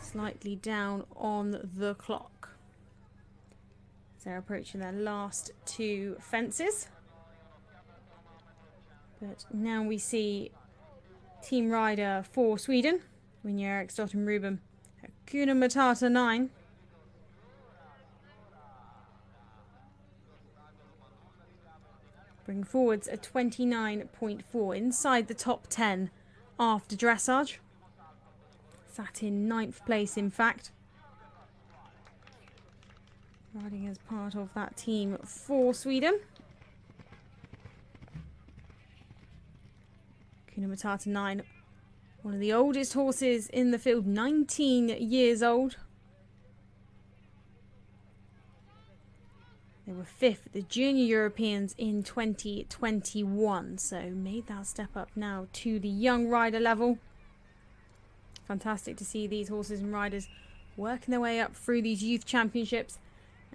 Slightly down on the clock. So they're approaching their last 2 fences. But now we see team rider for Sweden, Winnie Eriksdotter Ruben, Kuna Matata 9. Bring forwards a 29.4 inside the top 10 after dressage. Sat in 9th place, in fact. Riding as part of that team for Sweden. Kuna Matata 9, one of the oldest horses in the field, 19 years old. They were 5th at the Junior Europeans in 2021, so made that step up now to the young rider level. Fantastic to see these horses and riders working their way up through these youth championships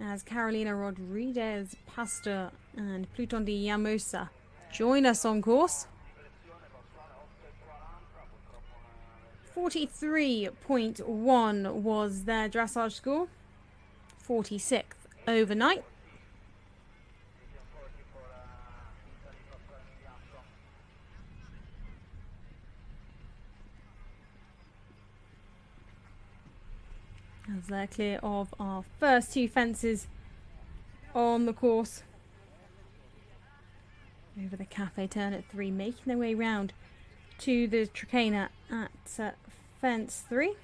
as Carolina Rodriguez Pastor and Pluton de Llamosa join us on course. 43.1 was their dressage score, 46th overnight. As they're clear of our first 2 fences on the course. Over the cafe turn at 3, making their way round to the Tricana at fence 3.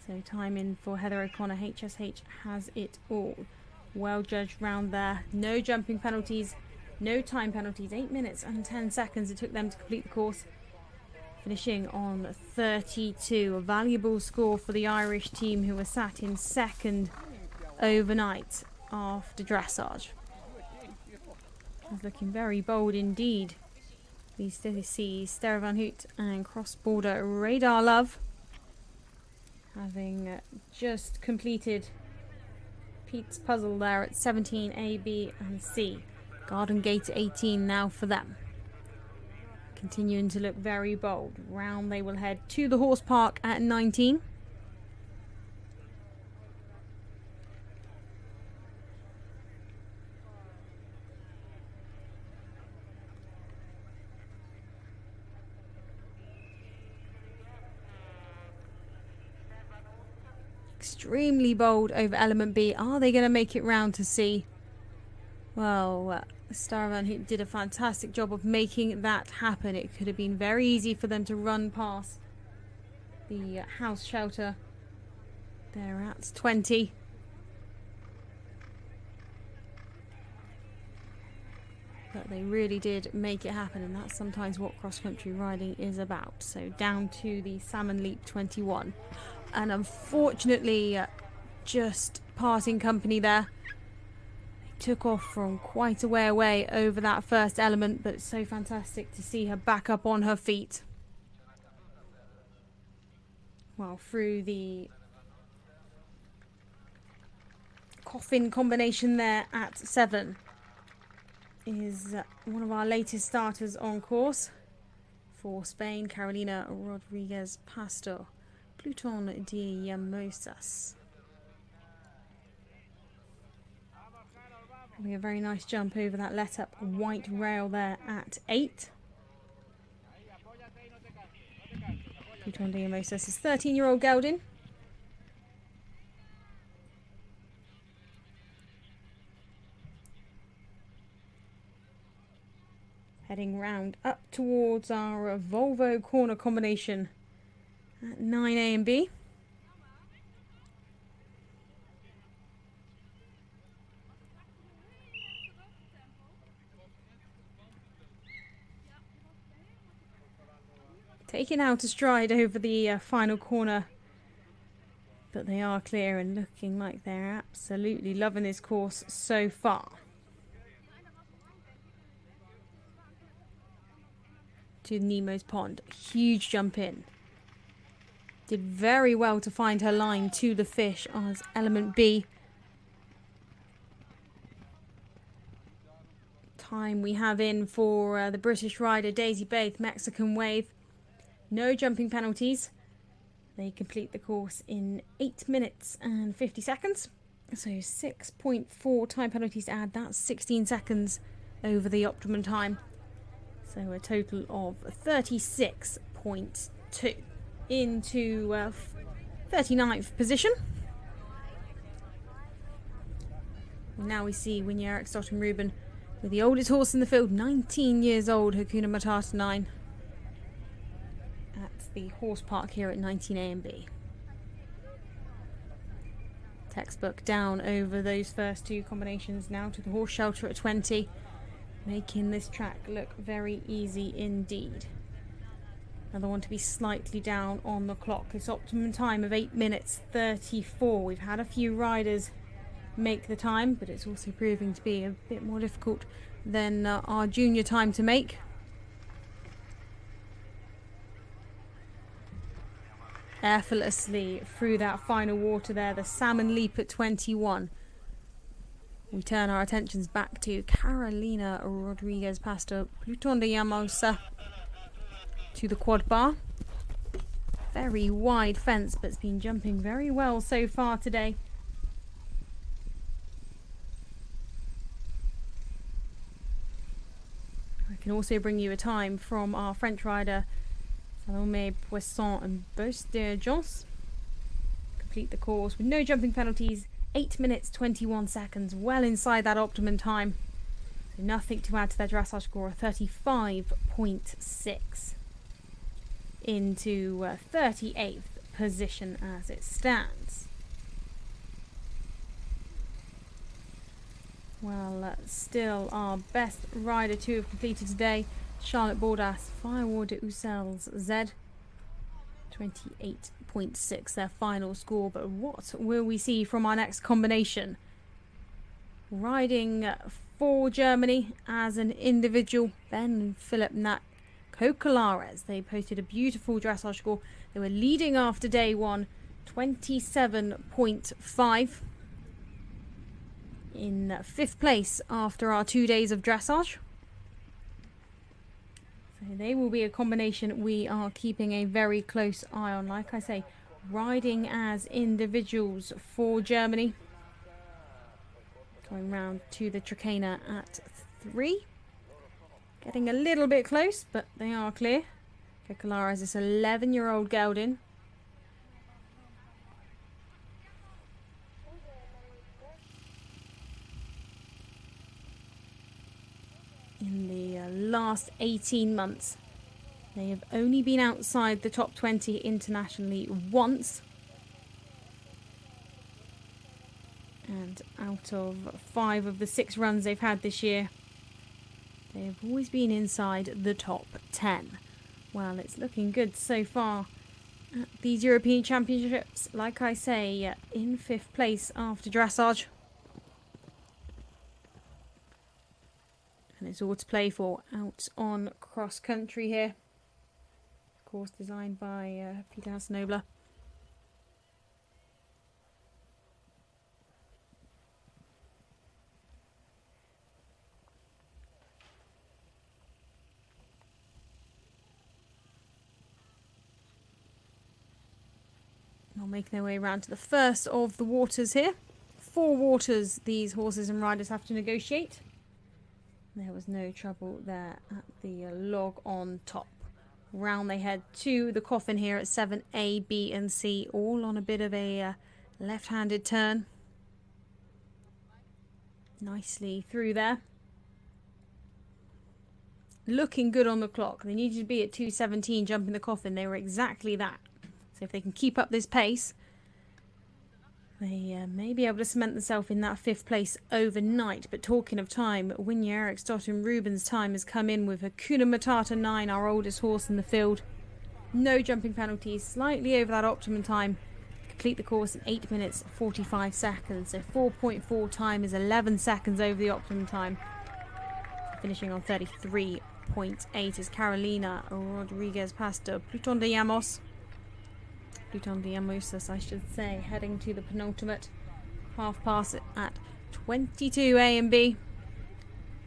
So time in for Heather O'Connor. HSH has it all. Well judged round there. No jumping penalties, no time penalties. 8 minutes and 10 seconds it took them to complete the course. Finishing on 32. A valuable score for the Irish team, who were sat in 2nd overnight after dressage. It's looking very bold indeed. We still see Sterre Van Hout and cross-border Radar Love having just completed Pete's puzzle there at 17 A, B and C. Garden Gate 18 now for them. Continuing to look very bold. Round they will head to the horse park at 19. Extremely bold over element B. Are they going to make it round to C? Well, Sterre Van Hout did a fantastic job of making that happen. It could have been very easy for them to run past the house shelter. They're at 20. But they really did make it happen, and that's sometimes what cross-country riding is about. So down to the Salmon Leap 21. And unfortunately, just parting company there. took off from quite a way away over that first element, but it's so fantastic to see her back up on her feet. Well, through the coffin combination there at 7 is one of our latest starters on course for Spain, Carolina Rodriguez Pastor, Pluton de Llamosas. A very nice jump over that let up white rail there at 8. Pluton de Llamosas is 13-year-old gelding. Heading round up towards our Volvo corner combination at 9A and B. Taking out a stride over the final corner, but they are clear and looking like they're absolutely loving this course so far. To Nemo's Pond, huge jump in. Did very well to find her line to the fish as element B. Time we have in for the British rider Daisy Bath, Mexican Wave. No jumping penalties. They complete the course in 8 minutes and 50 seconds. So 6.4 time penalties to add. That's 16 seconds over the optimum time. So a total of 36.2 into 39th position. Now we see Winnie Eriksdotter and Ruben with the oldest horse in the field, 19 years old, Hakuna Matata 9. At the horse park here at 19A and B. Textbook down over those first two combinations now to the horse shelter at 20, making this track look very easy indeed. Another one to be slightly down on the clock. It's optimum time of 8 minutes 34. We've had a few riders make the time, but it's also proving to be a bit more difficult than our junior time to make. Effortlessly through that final water there, the salmon leap at 21. We turn our attentions back to Carolina Rodriguez Pastor, Pluton de Llamosas to the quad bar. Very wide fence, but it's been jumping very well so far today. I can also bring you a time from our French rider Salomé Poisson and Beauce d'Urgence. Complete the course with no jumping penalties, 8 minutes 21 seconds, well inside that optimum time. So nothing to add to their dressage score, 35.6 into 38th position as it stands. Well, still our best rider to have completed today, Charlotte Bordas, Firewall de Ussels Z, 28.6 their final score. But what will we see from our next combination? Riding for Germany as an individual, Ben and Philip Nat Cocolares. They posted a beautiful dressage score. They were leading after day one, 27.5. In 5th place after our 2 days of dressage. So they will be a combination we are keeping a very close eye on. Like I say, riding as individuals for Germany. Going round to the Trakehner at 3. Getting a little bit close, but they are clear. Cocolares, this 11-year-old gelding. In the last 18 months, they have only been outside the top 20 internationally once. And out of 5 of the 6 runs they've had this year, they have always been inside the top 10. Well, it's looking good so far at these European Championships. Like I say, in 5th place after dressage. And it's all to play for out on cross country here. Course designed by Peter Hassenobler. Now making their way around to the first of the waters here. 4 waters these horses and riders have to negotiate. There was no trouble there at the log on top. Round they head to the coffin here at 7A, B and C, all on a bit of a left-handed turn. Nicely through there. Looking good on the clock. They needed to be at 2:17 jumping the coffin. They were exactly that. So if they can keep up this pace, they may be able to cement themselves in that 5th place overnight. But talking of time, Winya Eriksdott and Ruben's time has come in with Hakuna Matata 9, our oldest horse in the field. No jumping penalties, slightly over that optimum time. Complete the course in 8 minutes 45 seconds. So 4.4 time is 11 seconds over the optimum time. Finishing on 33.8 is Carolina Rodriguez Pastor. Pluton de Llamos. Pluton de Llamosas, I should say, heading to the penultimate half pass at 22 A and B.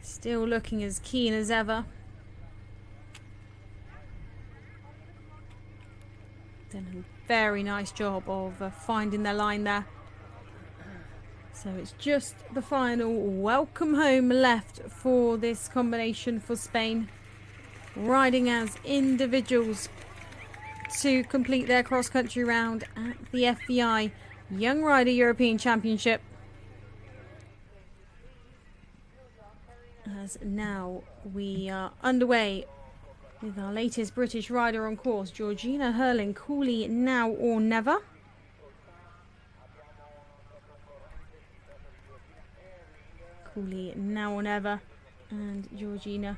Still looking as keen as ever. Done a very nice job of finding their line there. So it's just the final welcome home left for this combination for Spain. Riding as individuals to complete their cross-country round at the FEI Young Rider European Championship. As now we are underway with our latest British rider on course, Georgina Hurling, Cooley Now or Never. Cooley Now or Never, and Georgina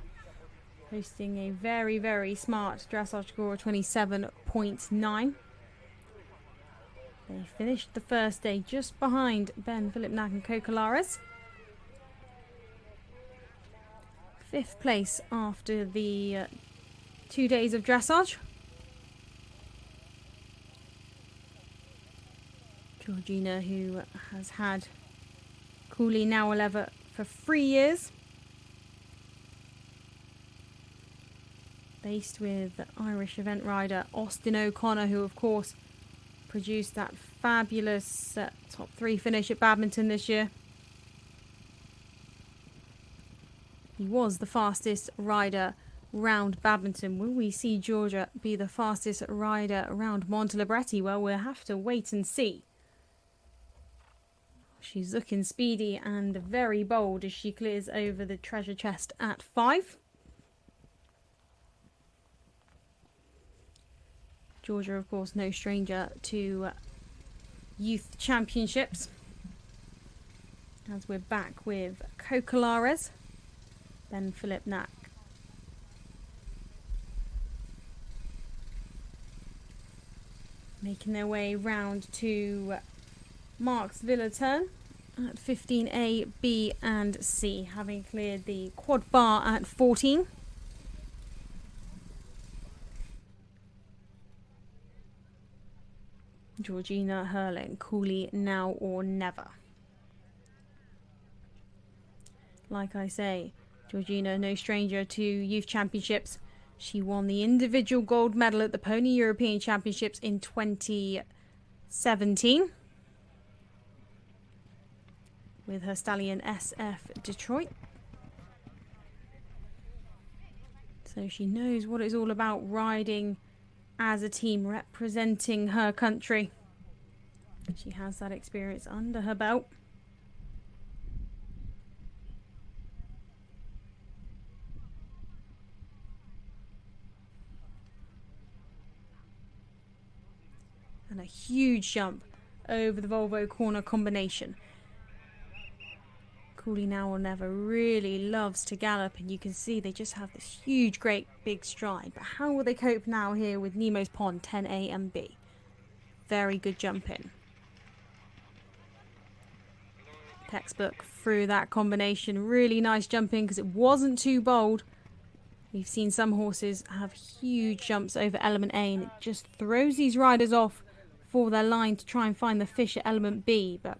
posting a very, very smart dressage score of 27.9. They finished the first day just behind Ben Philipnak and Cocolares. 5th place after the 2 days of dressage. Georgina, who has had Cooley Now or Never for 3 years. Based with Irish event rider Austin O'Connor, who of course produced that fabulous top 3 finish at Badminton this year. He was the fastest rider round Badminton. Will we see Georgia be the fastest rider around Montelibretti? Well, we'll have to wait and see. She's looking speedy and very bold as she clears over the treasure chest at 5. Georgia, of course, no stranger to youth championships. As we're back with Cocolares, Ben Philipnak. Making their way round to Mark's Villa turn at 15A, B and C, having cleared the quad bar at 14. Georgina Hurling, Cooley Now or Never. Like I say, Georgina, no stranger to youth championships. She won the individual gold medal at the Pony European Championships in 2017 with her stallion SF Detroit. So she knows what it's all about, riding as a team, representing her country. She has that experience under her belt. And a huge jump over the Volvo corner combination. Cooley Now or Never really loves to gallop, and you can see they just have this huge, great, big stride. But how will they cope now here with Nemo's Pond, 10A and B? Very good jump in. Textbook through that combination. Really nice jumping because it wasn't too bold. We've seen some horses have huge jumps over element A and it just throws these riders off for their line to try and find the fish at element B. But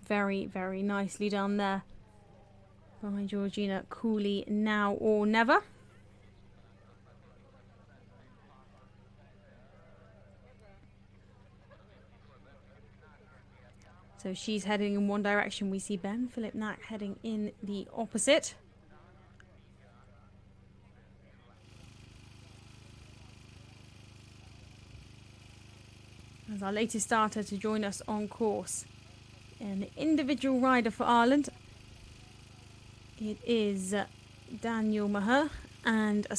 very, very nicely done there by Georgina Cooley, Now or Never. So she's heading in one direction. We see Ben Philip Knack heading in the opposite. As our latest starter to join us on course, an individual rider for Ireland. It is Daniel Maher, and a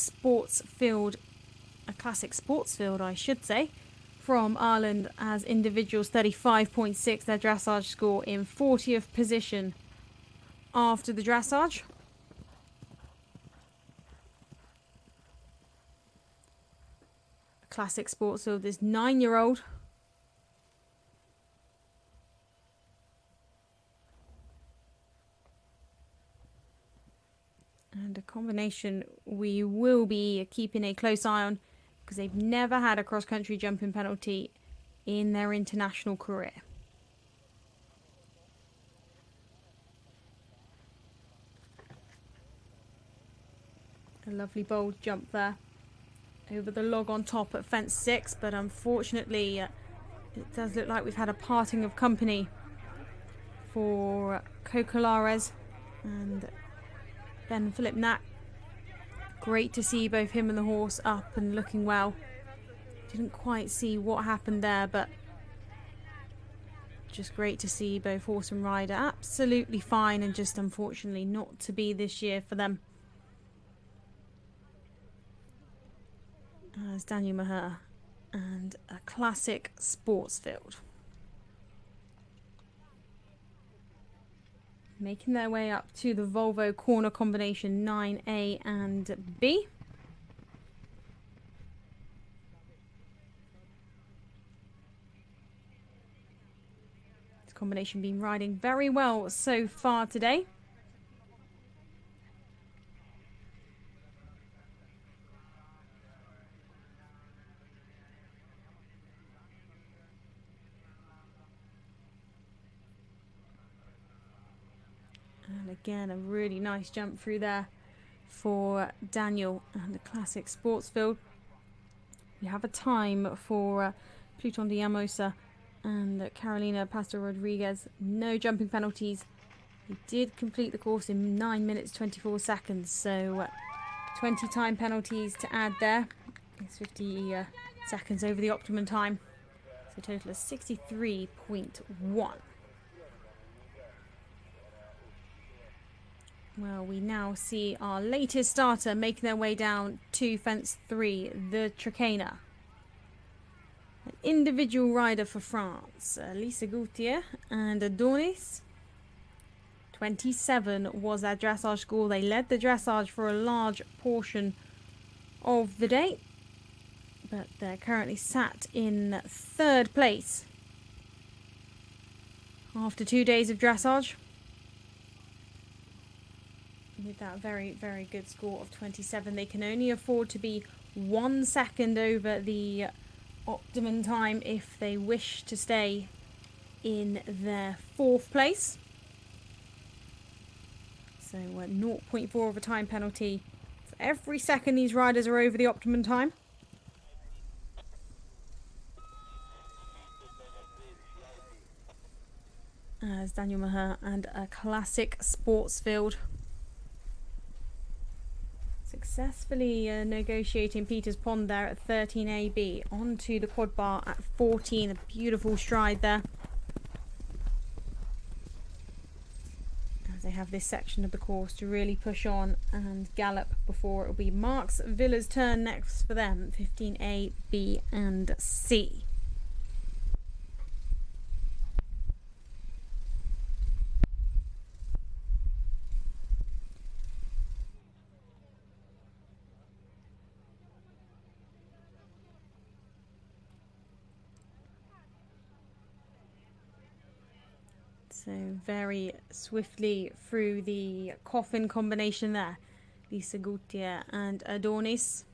classic sports field, I should say, from Ireland as individuals. 35.6 their dressage score, in 40th position after the dressage. A classic sports field, this 9-year-old. And a combination we will be keeping a close eye on because they've never had a cross-country jumping penalty in their international career. A lovely bold jump there over the log on top at fence 6, but unfortunately it does look like we've had a parting of company for Cocolares and Ben Philip Knack. Great to see both him and the horse up and looking well. Didn't quite see what happened there, but just great to see both horse and rider absolutely fine, and just unfortunately not to be this year for them. As Daniel Maher and a classic sports field. Making their way up to the Volvo corner combination 9A and B. This combination been riding very well so far today. And again, a really nice jump through there for Daniel and the classic sports field. We have a time for Pluton de Llamosa and Carolina Pastor Rodriguez. No jumping penalties. He did complete the course in 9 minutes 24 seconds, so 20 time penalties to add there. It's 50 seconds over the optimum time, so a total of 63.1. Well, we now see our latest starter making their way down to fence 3, the Trakehner. An individual rider for France, Lisa Gautier and Adonis. 27 was their dressage score. They led the dressage for a large portion of the day, but they're currently sat in 3rd place after 2 days of dressage. With that very, very good score of 27, they can only afford to be 1 second over the optimum time if they wish to stay in their 4th place. So 0.4 of a time penalty for every second these riders are over the optimum time. As Daniel Maher and a classic sports field successfully negotiating Peter's Pond there at 13 AB onto the quad bar at 14. A beautiful stride there. As they have this section of the course to really push on and gallop before it will be Marks Villa's turn next for them. 15A, B and C. So very swiftly through the coffin combination there. Lisa Gautier and Adonis.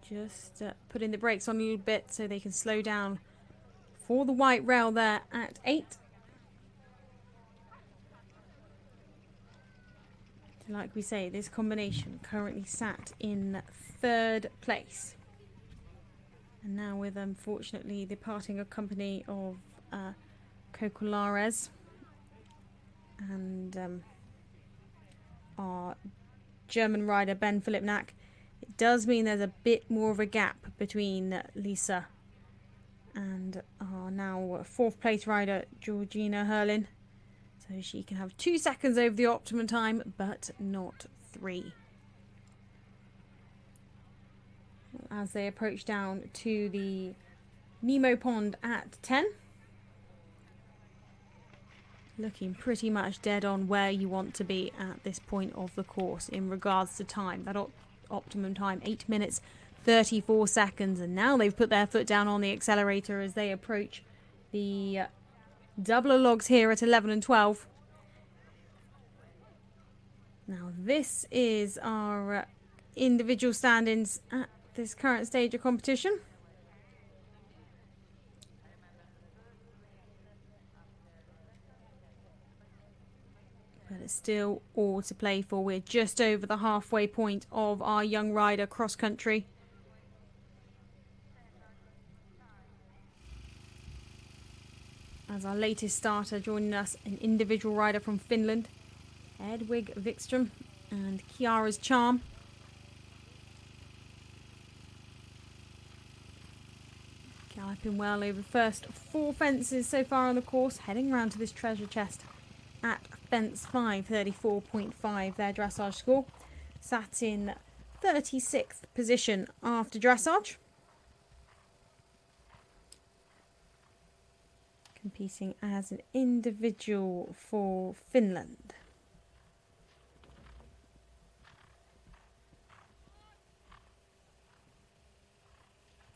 Just putting the brakes on a little bit so they can slow down for the white rail there at 8. So like we say, this combination currently sat in 3rd place. And now with, unfortunately, the parting company of Cocolares and our German rider Ben Philipp Nack, it does mean there's a bit more of a gap between Lisa and our now 4th place rider Georgina Herlin. So she can have 2 seconds over the optimum time, but not 3. As they approach down to the Nemo Pond at 10. Looking pretty much dead on where you want to be at this point of the course in regards to time. That optimum time, 8 minutes 34 seconds, and now they've put their foot down on the accelerator as they approach the doubler logs here at 11 and 12. Now this is our individual stand-ins at this current stage of competition. But it's still all to play for. We're just over the halfway point of our young rider cross country. As our latest starter joining us, an individual rider from Finland, Edwig Wikström and Kiara's Charm. Galloping well over the first 4 fences so far on the course, heading around to this treasure chest at fence 5, 34.5 their dressage score. Sat in 36th position after dressage. Competing as an individual for Finland.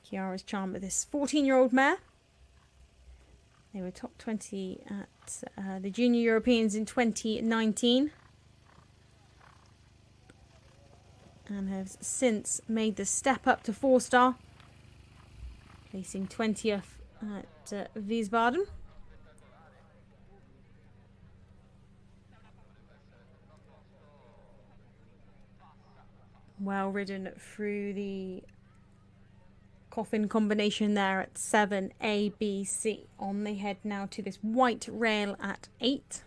Kiara's Charm with this 14-year-old mare. They were top 20 at the Junior Europeans in 2019. And has since made the step up to 4-star. Placing 20th at Wiesbaden. Well ridden through the coffin combination there at 7 A, B, C. On they head now to this white rail at 8.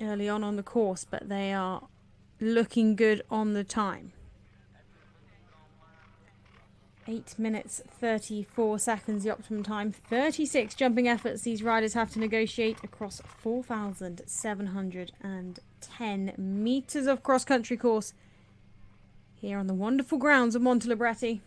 Early on the course, but they are looking good on the time. 8 minutes 34 seconds the optimum time. 36 jumping efforts these riders have to negotiate across 4,710 metres of cross-country course here on the wonderful grounds of Montelibretti.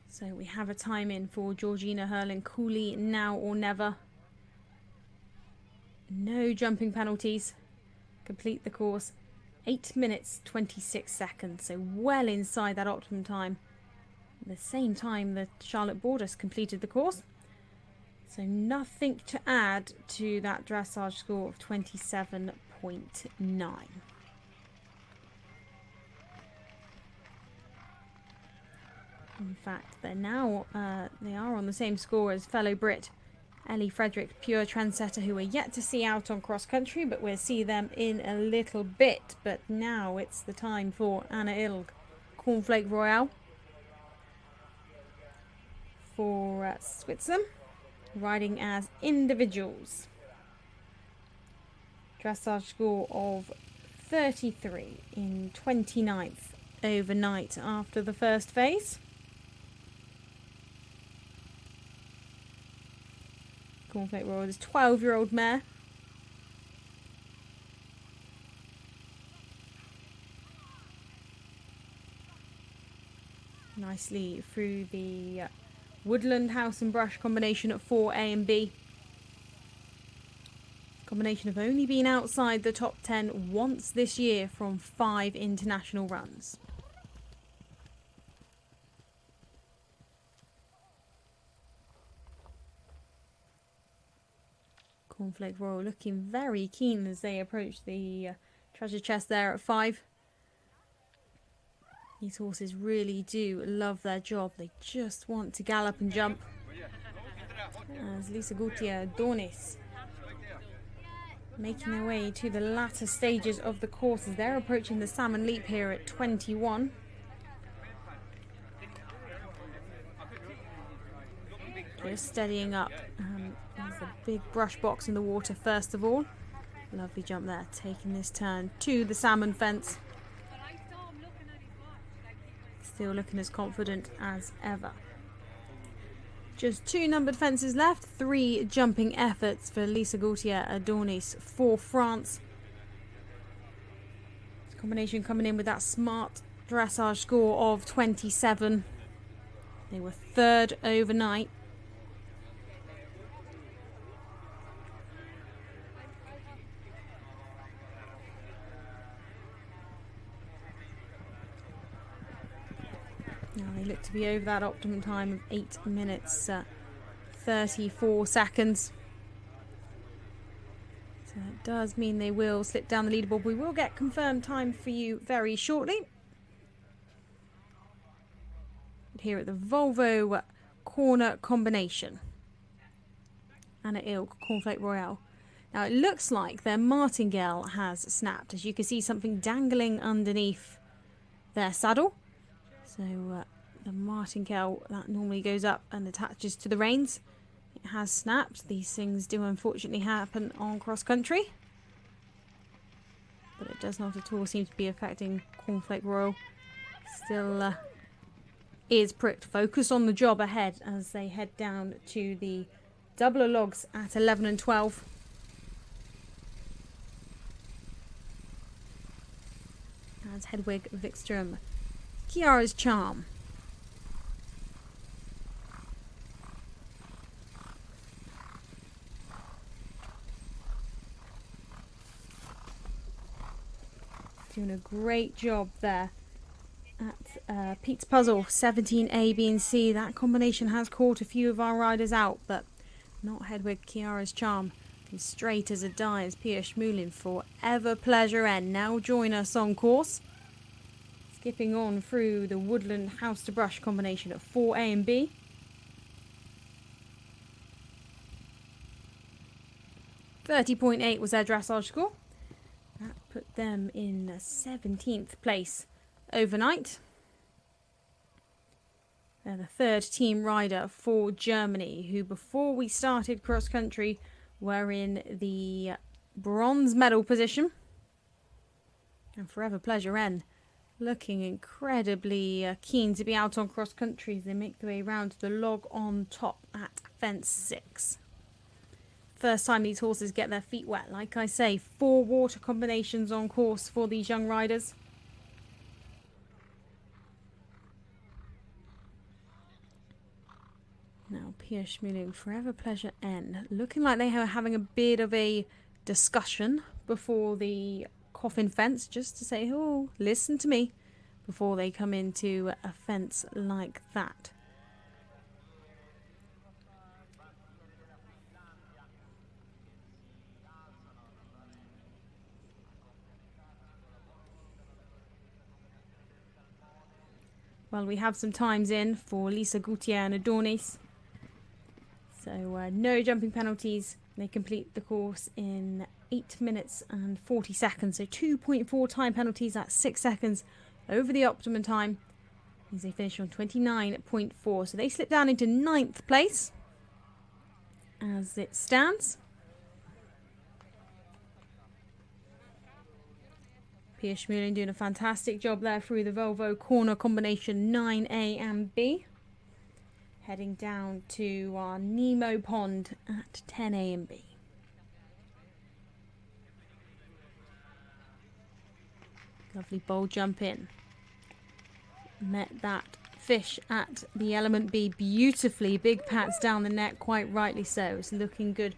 So we have a time in for Georgina Herlin, Cooley now or never. No jumping penalties. Complete the course. 8 minutes 26 seconds, so well inside that optimum time. The same time that Charlotte Borders completed the course. So nothing to add to that dressage score of 27.9. In fact, they're now they are on the same score as fellow Brit Ellie Frederick, pure trendsetter, who are yet to see out on cross country, but we'll see them in a little bit. But now it's the time for Anna Ilg, Cornflake Royale for Switzerland, riding as individuals. Dressage score of 33 in 29th overnight after the first phase. Cornflake Royal is 12-year-old mare. Nicely through the Woodland House and Brush combination at 4A and B. Combination have only been outside the top 10 once this year from 5 international runs. Cornflake Royal looking very keen as they approach the treasure chest there at 5. These horses really do love their job. They just want to gallop and jump. As Lisa Gautier Dornis making their way to the latter stages of the course as they're approaching the Salmon Leap here at 21. Just steadying up. There's a big brush box in the water first of all. Lovely jump there, taking this turn to the salmon fence. Still looking as confident as ever. Just 2 numbered fences left, 3 jumping efforts for Lisa Gautier Adonis for France. This combination coming in with that smart dressage score of 27. They were 3rd overnight. Now they look to be over that optimum time of 8 minutes 34 seconds. So that does mean they will slip down the leaderboard. We will get confirmed time for you very shortly. Here at the Volvo corner combination. Anna Ilk, Cornflake Royale. Now it looks like their martingale has snapped. As you can see, something dangling underneath their saddle. So the martingale that normally goes up and attaches to the reins, it has snapped. These things do unfortunately happen on cross country, but it does not at all seem to be affecting Cornflake Royal. Still is pricked. Focus on the job ahead as they head down to the doubler logs at 11 and 12. As Hedwig Vikström, Kiara's Charm. Doing a great job there at Pete's Puzzle, 17A, B and C. That combination has caught a few of our riders out, but not Hedwig Kiara's Charm. He's straight as a die as Pia Schmulin for Ever Pleasure N now join us on course. Skipping on through the Woodland House to Brush combination at 4A and B. .30.8 was their dressage score. That put them in 17th place overnight. They're the 3rd team rider for Germany, who before we started cross country were in the bronze medal position. And Forever Pleasure N looking incredibly keen to be out on cross country as they make their way around to the log on top at fence 6. First time these horses get their feet wet. Like I say, 4 water combinations on course for these young riders. Now Pia Schmulin, Forever Pleasure N, looking like they are having a bit of a discussion before the coffin fence, just to say, oh, listen to me, before they come into a fence like that. Well, we have some times in for Lisa Gautier and Adonis. So no jumping penalties. They complete the course in 8 minutes and 40 seconds. So 2.4 time penalties at 6 seconds over the optimum time. As they finish on 29.4. So they slip down into 9th place as it stands. Pia Schmulin doing a fantastic job there through the Volvo corner combination 9A and B. Heading down to our Nemo Pond at 10A and B. Lovely bold jump in. Met that fish at the element B beautifully. Big pats down the neck, quite rightly so. It's looking good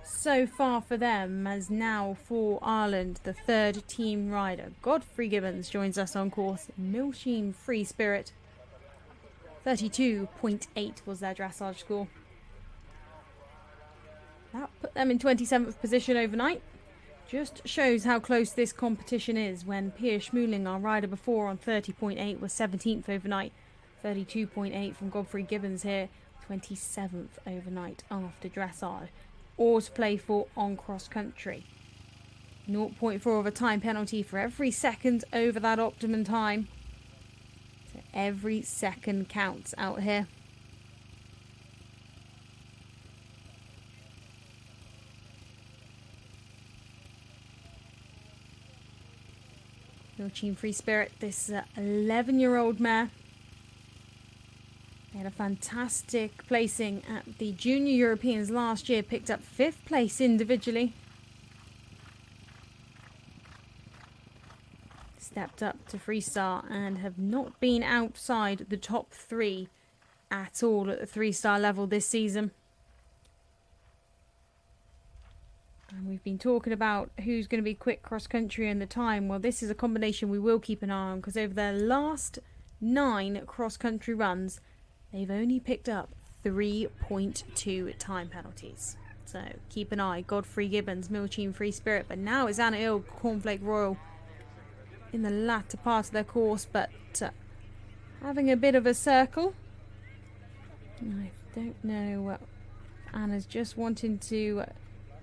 so far for them, as now for Ireland, the third team rider. Godfrey Gibbons joins us on course. Milsheen Free Spirit. 32.8 was their dressage score. That put them in 27th position overnight. Just shows how close this competition is when Pia Schmuling, our rider before on 30.8, was 17th overnight. 32.8 from Godfrey Gibbons here, 27th overnight after dressage. All to play for on cross country. 0.4 of a time penalty for every second over that optimum time. So every second counts out here. Milsheen Free Spirit, this 11-year-old mare. They had a fantastic placing at the Junior Europeans last year, picked up 5th place individually. Stepped up to Freestar and have not been outside the top 3 at all at the 3-star level this season. And we've been talking about who's going to be quick cross country in the time. Well, this is a combination we will keep an eye on, because over their last 9 cross country runs, they've only picked up 3.2 time penalties. So keep an eye. Godfrey Gibbons, Milsheen Free Spirit. But now it's Anna Hill, Cornflake Royal in the latter part of their course, but having a bit of a circle. I don't know. Anna's just wanting to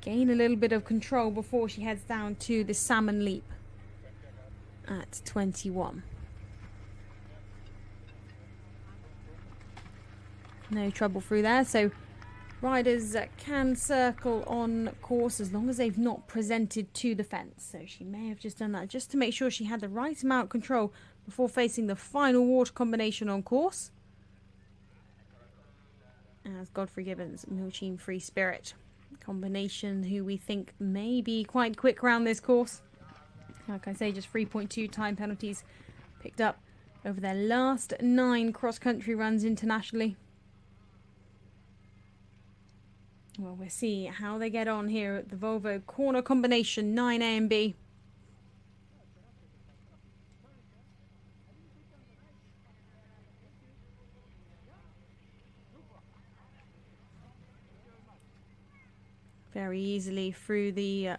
gain a little bit of control before she heads down to the Salmon Leap at 21. No trouble through there, so riders can circle on course as long as they've not presented to the fence. So she may have just done that just to make sure she had the right amount of control before facing the final water combination on course. As Godfrey Gibbons, Milsheen Free Spirit. Combination who we think may be quite quick around this course. Like I say, just 3.2 time penalties picked up over their last 9 cross-country runs internationally. Well, we'll see how they get on here at the Volvo corner combination 9A and B. Very easily through the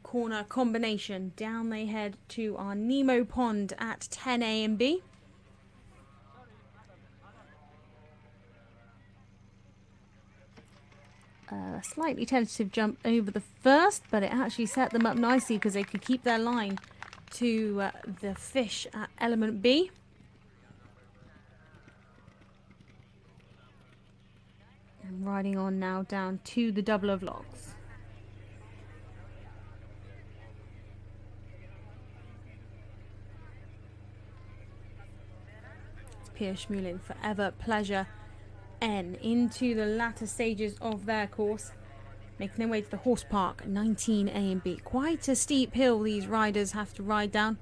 corner combination. Down they head to our Nemo Pond at 10A and B. A slightly tentative jump over the first, but it actually set them up nicely because they could keep their line to the fish at element B. And riding on now down to the double of logs. It's Pia Schmuling, Forever Pleasure N, into the latter stages of their course, making their way to the horse park 19A and B. Quite a steep hill these riders have to ride down,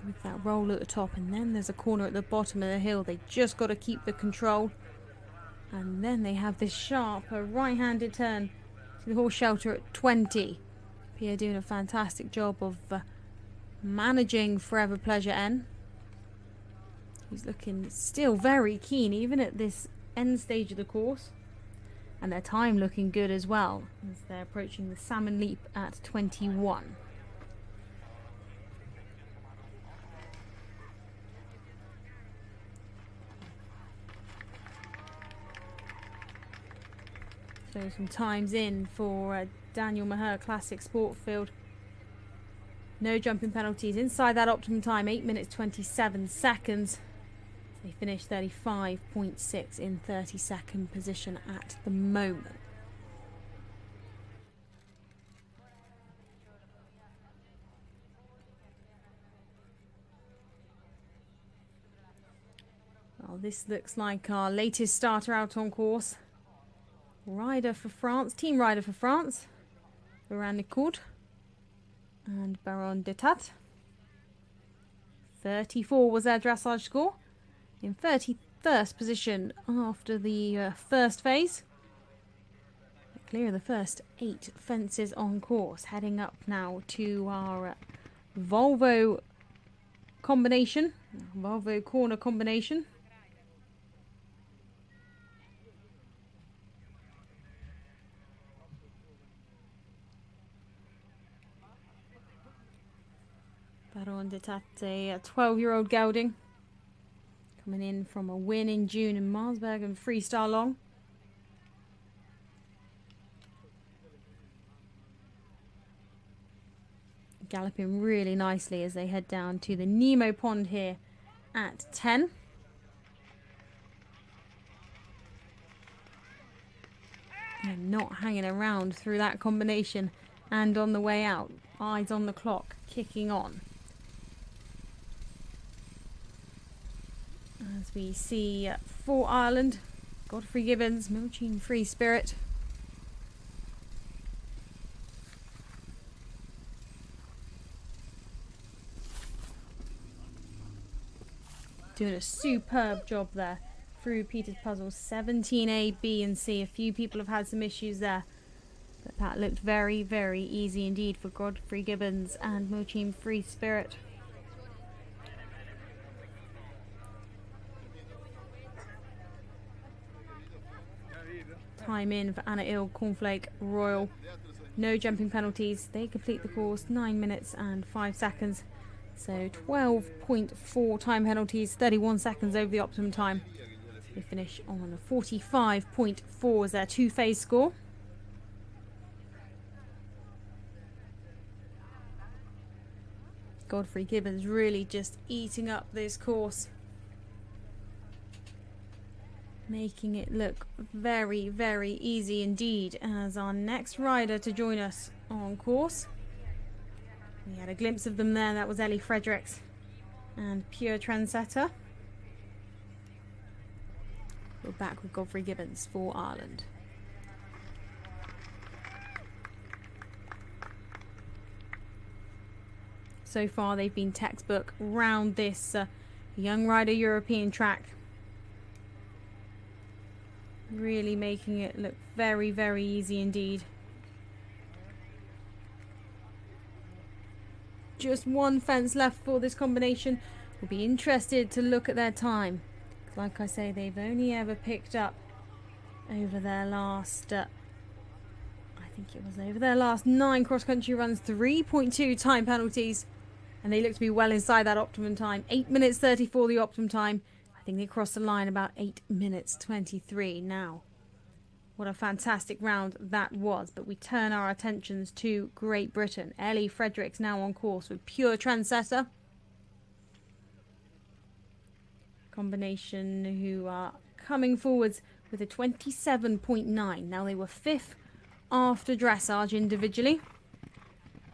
with that roll at the top, and then there's a corner at the bottom of the hill. They just got to keep the control. And then they have this sharp right-handed turn to the horse shelter at 20. Pia doing a fantastic job of managing Forever Pleasure N. He's looking still very keen, even at this end stage of the course. And their time looking good as well, as they're approaching the Salmon Leap at 21. So some times in for Daniel Maher Classic Sport Field. No jumping penalties inside that optimum time, 8 minutes 27 seconds. They finished 35.6 in 32nd position at the moment. Well, this looks like our latest starter out on course. Rider for France, team rider for France, Laurent Nicoud and Baron Detat. 34 was their dressage score. In 31st position after the first phase. Clear of the first 8 fences on course. Heading up now to our Volvo combination. Volvo corner combination. Baron de Tate, a 12-year-old gelding. Coming in from a win in June in Marsberg and Freestyle Long. Galloping really nicely as they head down to the Nemo Pond here at 10. And not hanging around through that combination and on the way out. Eyes on the clock, kicking on. As we see for Ireland, Godfrey Gibbons, Milchine Free Spirit. Doing a superb job there through Peter's Puzzles. 17A, B and C. A few people have had some issues there. But that looked very, very easy indeed for Godfrey Gibbons and Milchine Free Spirit. Time in for Anna Ill, Cornflake, Royal. No jumping penalties. They complete the course 9 minutes and 5 seconds. So 12.4 time penalties, 31 seconds over the optimum time. They finish on 45.4 as their 2-phase score. Godfrey Gibbons really just eating up this course. Making it look very, very easy indeed as our next rider to join us on course. We had a glimpse of them there. That was Ellie Fredericks and Pure Trendsetter. We're back with Godfrey Gibbons for Ireland. So far they've been textbook round this Young Rider European track. Really making it look very, very easy indeed. Just one fence left for this combination. We'll be interested to look at their time. Like I say, they've only ever picked up over their last, I think it was over their last 9 cross-country runs, 3.2 time penalties. And they look to be well inside that optimum time. 8 minutes 34 the optimum time. I think they crossed the line about 8 minutes 23 now. What a fantastic round that was. But we turn our attentions to Great Britain. Ellie Fredericks now on course with Pure Trendsetter. Combination who are coming forwards with a 27.9. Now they were 5th after dressage individually.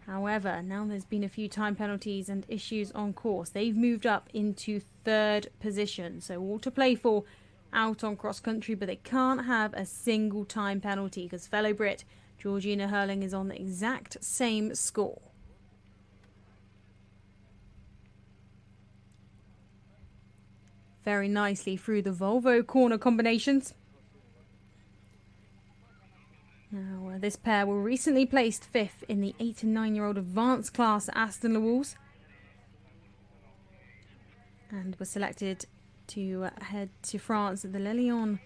However, now there's been a few time penalties and issues on course. They've moved up into 3rd position. So all to play for out on cross country, but they can't have a single time penalty because fellow Brit Georgina Hurling is on the exact same score. Very nicely through the Volvo corner combinations. Now, this pair were recently placed 5th in the 8 and 9-year-old advanced class at Aston Lewis and were selected to head to France at the Le Lion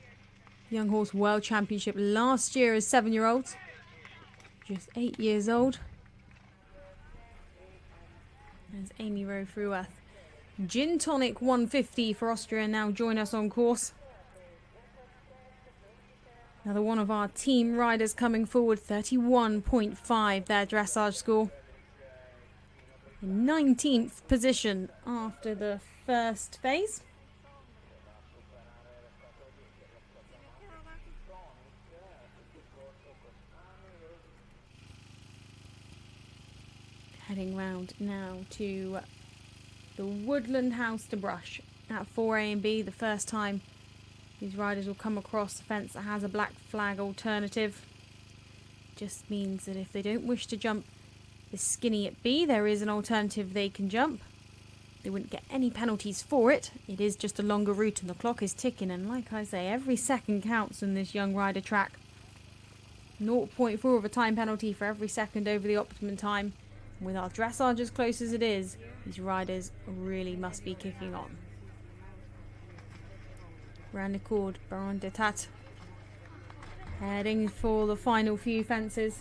Young Horse World Championship last year as 7-year-olds, just 8 years old. There's Amy Rowe Fruworth. Gin Tonic 150 for Austria now join us on course. Another one of our team riders coming forward, 31.5 their dressage score. In 19th position after the first phase. Heading round now to the Woodland House to Brush at 4A and B, the first time these riders will come across a fence that has a black flag alternative. Just means that if they don't wish to jump the skinny at B, there is an alternative they can jump. They wouldn't get any penalties for it. It is just a longer route and the clock is ticking. And like I say, every second counts in this young rider track. 0.4 of a time penalty for every second over the optimum time. And with our dressage as close as it is, these riders really must be kicking on. Randicord, Baron de Tat. Heading for the final few fences.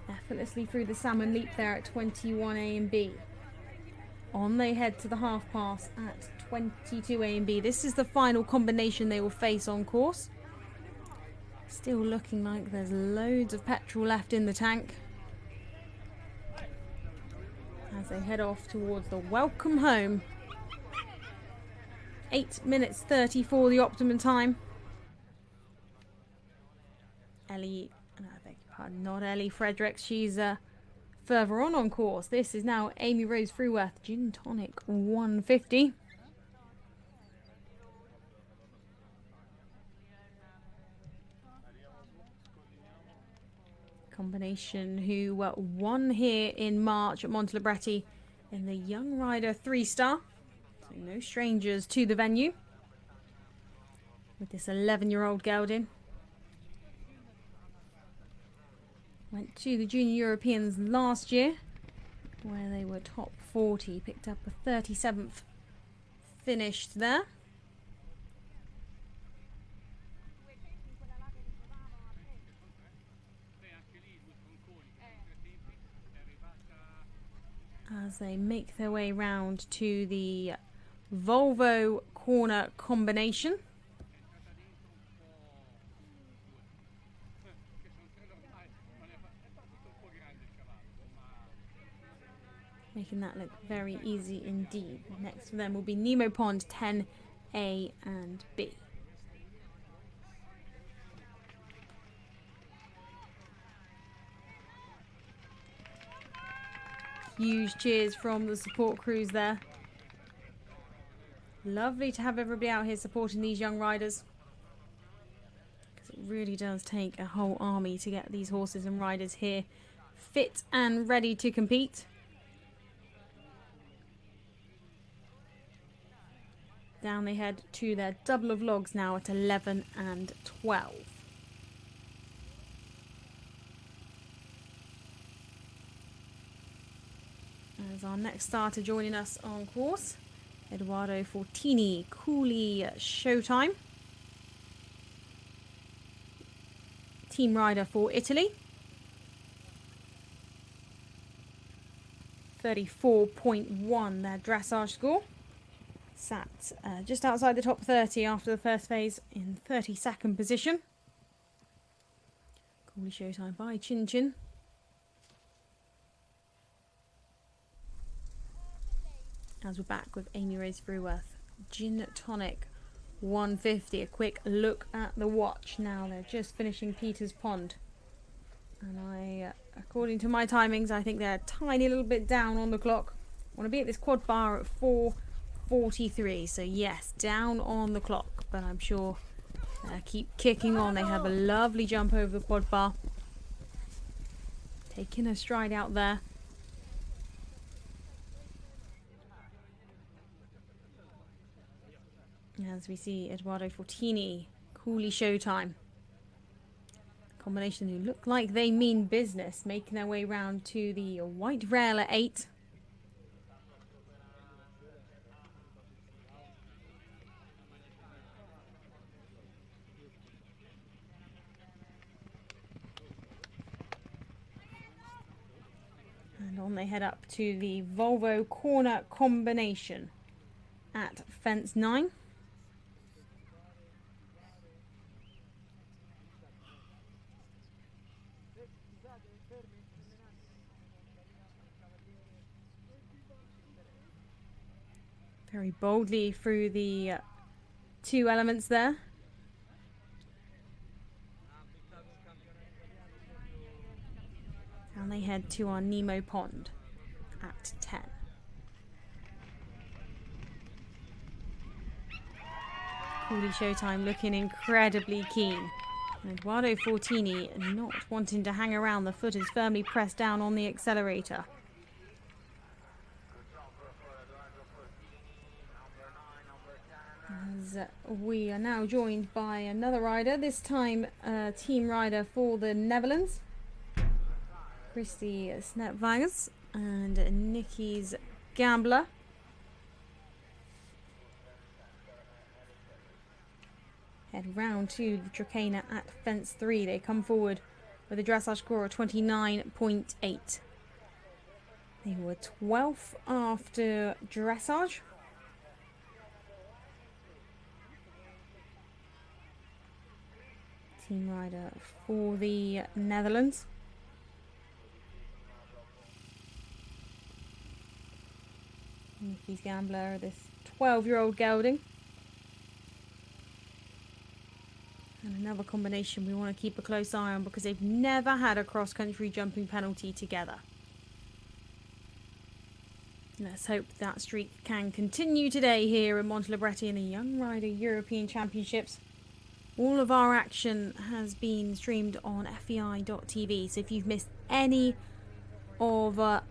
Effortlessly through the salmon leap there at 21A and B. On they head to the half pass at 22A and B. This is the final combination they will face on course. Still looking like there's loads of petrol left in the tank as they head off towards the welcome home. 8 minutes 34 the optimum time. Ellie, I beg your pardon, not Ellie Fredericks, she's further on course. This is now Amy Rose Fruworth, Gin Tonic 150. Combination who won here in March at Montelibretti in the Young Rider 3-star. So no strangers to the venue with this 11-year-old gelding. Went to the Junior Europeans last year where they were top 40. Picked up a 37th finish there. As they make their way round to the Volvo corner combination. Making that look very easy indeed. Next for them will be Nemo Pond 10A and B. Huge cheers from the support crews there. Lovely to have everybody out here supporting these young riders. Because it really does take a whole army to get these horses and riders here fit and ready to compete. Down they head to their double of logs now at 11 and 12. As our next starter joining us on course, Edoardo Fortini, Cooley Showtime. Team rider for Italy. 34.1 their dressage score. Sat just outside the top 30 after the first phase in 32nd position. Cooley Showtime by Chin Chin. As we're back with Amy Rose Fruworth, Gin Tonic 150. A quick look at the watch. Now they're just finishing Peters Pond. And according to my timings, I think they're a tiny little bit down on the clock. I want to be at this quad bar at 4:43. So yes, down on the clock. But I'm sure keep kicking on. They have a lovely jump over the quad bar. Taking a stride out there. As we see Edoardo Fortini, Cooley Showtime. Combination who look like they mean business, making their way round to the white rail at 8. And on they head up to the Volvo corner combination at fence 9. Very boldly through the two elements there. And they head to our Nemo Pond at 10. Cooley Showtime looking incredibly keen. And Edoardo Fortini not wanting to hang around. The foot is firmly pressed down on the accelerator. as we are now joined by another rider, this time a team rider for the Netherlands, Christy Snepvangers and Nikki's Gambler. Head round to the Trakehner at fence 3. They come forward with a dressage score of 29.8. They were 12th after dressage. Team rider for the Netherlands. Nikki's Gambler, this 12-year-old gelding. And another combination we want to keep a close eye on because they've never had a cross-country jumping penalty together. Let's hope that streak can continue today here in Montelibretti in the Young Rider European Championships. All of our action has been streamed on FEI.tv, so if you've missed any of the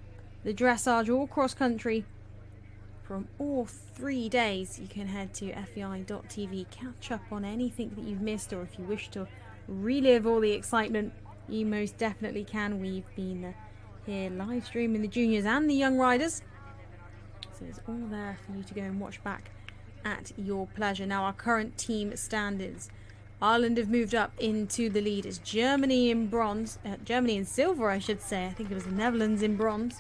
dressage or cross-country from all 3 days, you can head to FEI.tv, catch up on anything that you've missed, or if you wish to relive all the excitement, you most definitely can. We've been here live streaming the juniors and the young riders, so it's all there for you to go and watch back at your pleasure. Now, our current team standings. Ireland have moved up into the lead. It's Germany in bronze, Germany in silver, I should say. I think it was the Netherlands in bronze.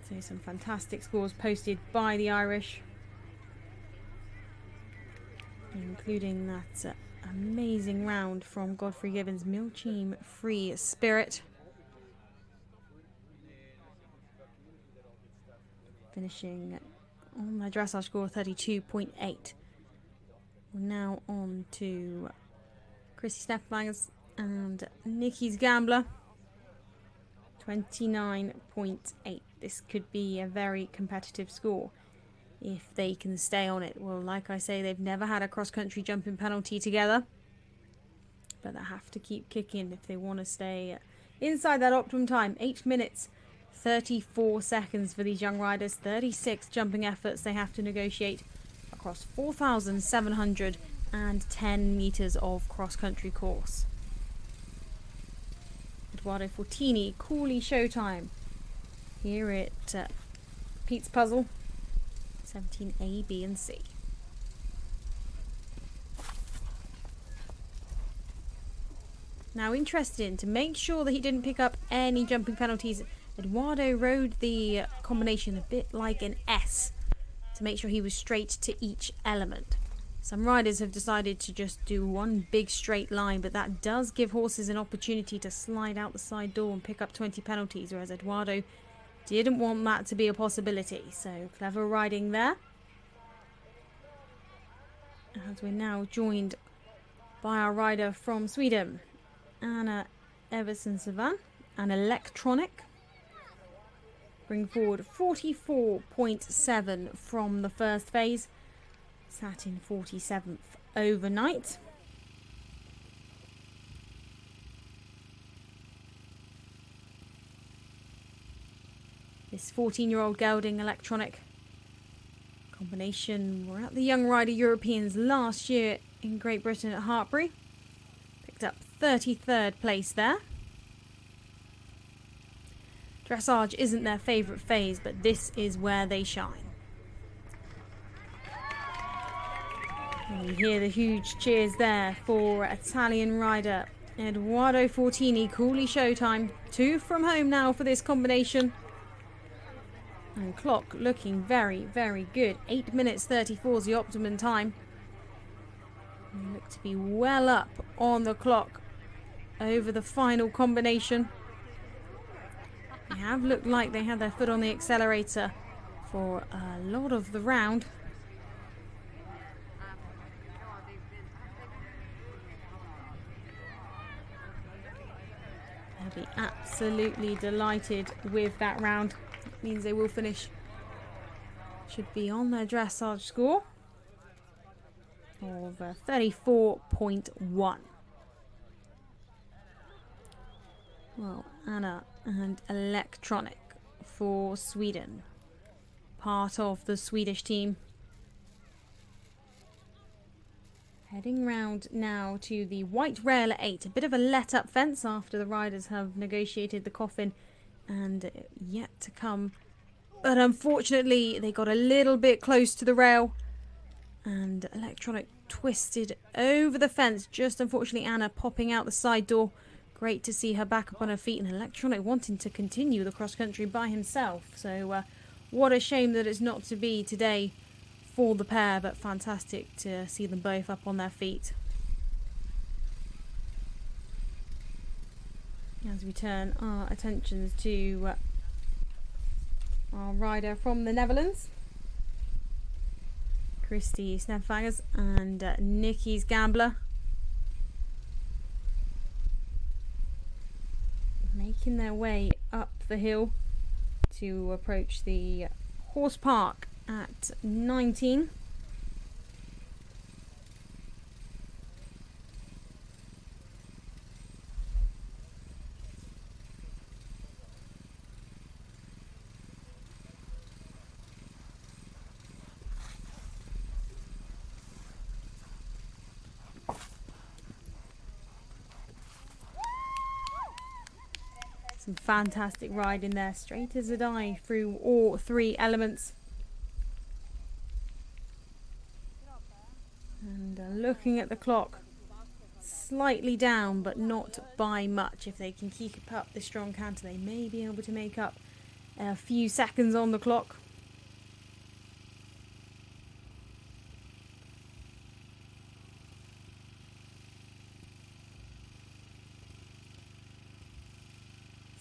So some fantastic scores posted by the Irish, including that amazing round from Godfrey Gibbons' Milchim Free Spirit, finishing on their dressage score 32.8. We're now on to Chrissy Snepvangers and Nikki's Gambler, 29.8. This could be a very competitive score if they can stay on it. Well, like I say, they've never had a cross-country jumping penalty together, but they have to keep kicking if they want to stay inside that optimum time. 8 minutes 34 seconds for these young riders. 36 jumping efforts they have to negotiate across 4,710 meters of cross-country course. Eduardo Fortini, Cooley Showtime here at Pete's Puzzle, 17A, B and C. Now, interesting, to make sure that he didn't pick up any jumping penalties, Eduardo rode the combination a bit like an S to make sure he was straight to each element. Some riders have decided to just do one big straight line, but that does give horses an opportunity to slide out the side door and pick up 20 penalties, whereas Eduardo didn't want that to be a possibility. So clever riding there. As we're now joined by our rider from Sweden, Anna Everson-Savan, an electronic. Bring forward 44.7 from the first phase. Sat in 47th overnight. This 14-year-old gelding electronic combination were at the Young Rider Europeans last year in Great Britain at Hartbury. Picked up 33rd place there. Dressage isn't their favourite phase, but this is where they shine. And you hear the huge cheers there for Italian rider Eduardo Fortini, Cooley Showtime. 2 from home now for this combination. And clock looking very, very good. 8 minutes 34 is the optimum time. They look to be well up on the clock over the final combination. They have looked like they had their foot on the accelerator for a lot of the round. They'll be absolutely delighted with that round. It means they will finish, should be on their dressage score of 34.1. Well, Anna and electronic for Sweden. part of the Swedish team. Heading round now to the white rail at 8. A bit of a let-up fence after the riders have negotiated the coffin and yet to come. But unfortunately, they got a little bit close to the rail and Electronic twisted over the fence. Just unfortunately, Anna popping out the side door. Great to see her back up on her feet, and Electronic wanting to continue the cross-country by himself. So what a shame that it's not to be today for the pair, but fantastic to see them both up on their feet. As we turn our attentions to our rider from the Netherlands, Christy Snevvangers and Nicky's Gambler, making their way up the hill to approach the horse park at 19. Some fantastic riding there, straight as a die through all three elements. And looking at the clock, slightly down, but not by much. If they can keep up this strong canter, they may be able to make up a few seconds on the clock.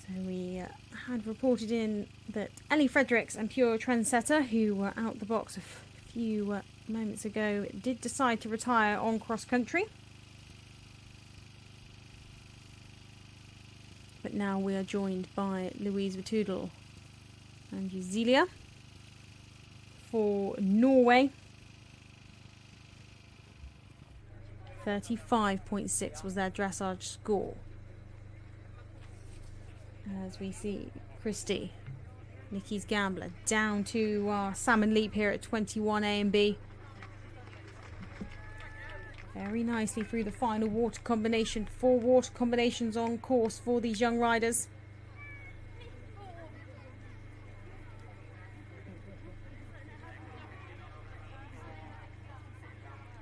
So we had reported in that Ellie Fredericks and Pure Trendsetter, who were out the box a few moments ago, did decide to retire on cross country. But now we are joined by Louise Vitoodle and Uzilia for Norway. 35.6 was their dressage score. As we see Christy, Nicky's Gambler, down to our Salmon Leap here at 21 A and B. Very nicely through the final water combination. 4 water combinations on course for these young riders.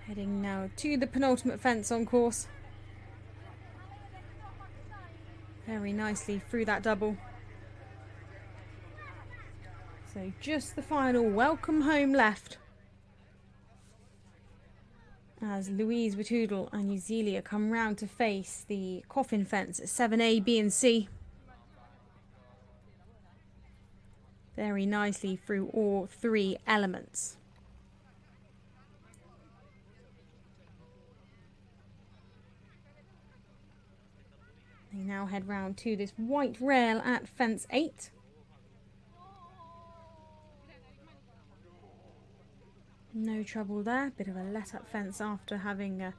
Heading now to the penultimate fence on course. Very nicely through that double. So just the final welcome home left, as Louise Vitoodle and Uzilia come round to face the coffin fence at 7A, B and C. Very nicely through all three elements. They now head round to this white rail at fence 8. No trouble there, bit of a let up fence after having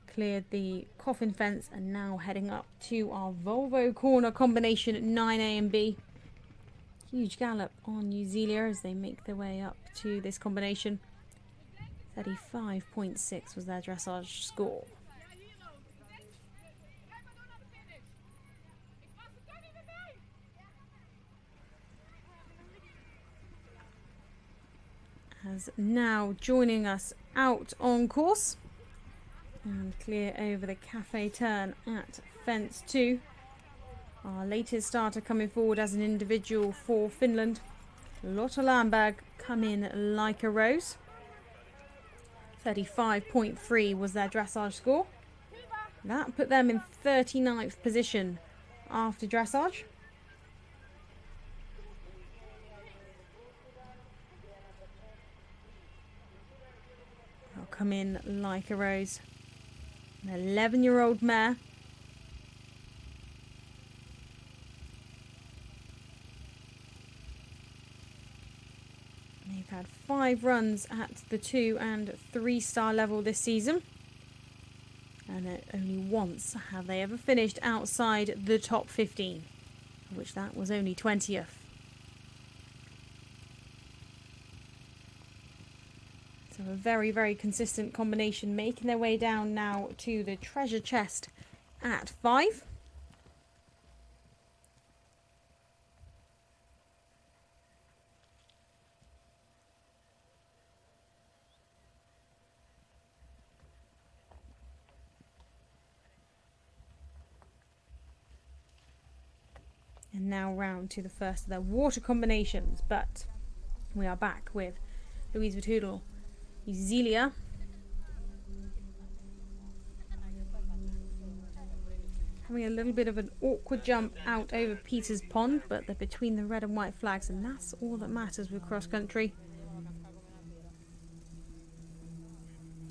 cleared the coffin fence, and now heading up to our Volvo corner combination at 9A and B. Huge gallop on Uzilia as they make their way up to this combination. 35.6 was their dressage score. As now joining us out on course and clear over the cafe turn at fence 2. Our latest starter coming forward as an individual for Finland. Lotta Lamberg come in like a rose. 35.3 was their dressage score. That put them in 39th position after dressage. Come in like a rose. An 11-year-old mare. They've had 5 runs at the 2 and 3 star level this season, and only once have they ever finished outside the top 15, which that was only 20th. So a very, very consistent combination, making their way down now to the treasure chest at 5. And now round to the first of their water combinations, but we are back with Louise Vitoodle, Zelia, having a little bit of an awkward jump out over Peter's Pond, but they're between the red and white flags, and that's all that matters with cross country.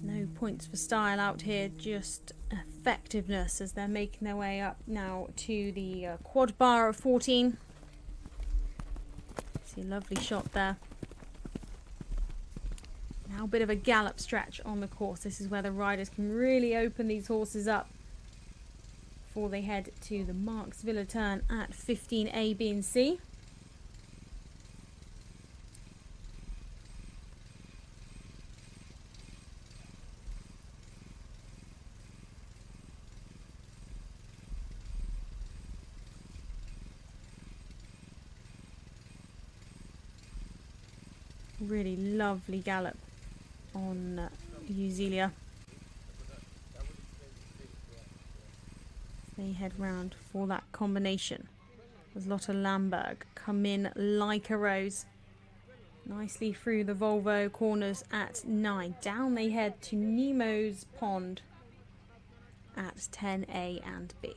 No points for style out here, just effectiveness as they're making their way up now to the quad bar of 14. See a lovely shot there. Now a bit of a gallop stretch on the course. This is where the riders can really open these horses up before they head to the Marksville turn at 15A, B and C. Really lovely gallop on Zelia. They head round for that combination. As Lotte Lamberg come in like a rose. Nicely through the Volvo corners at 9. Down they head to Nemo's Pond at 10A and B.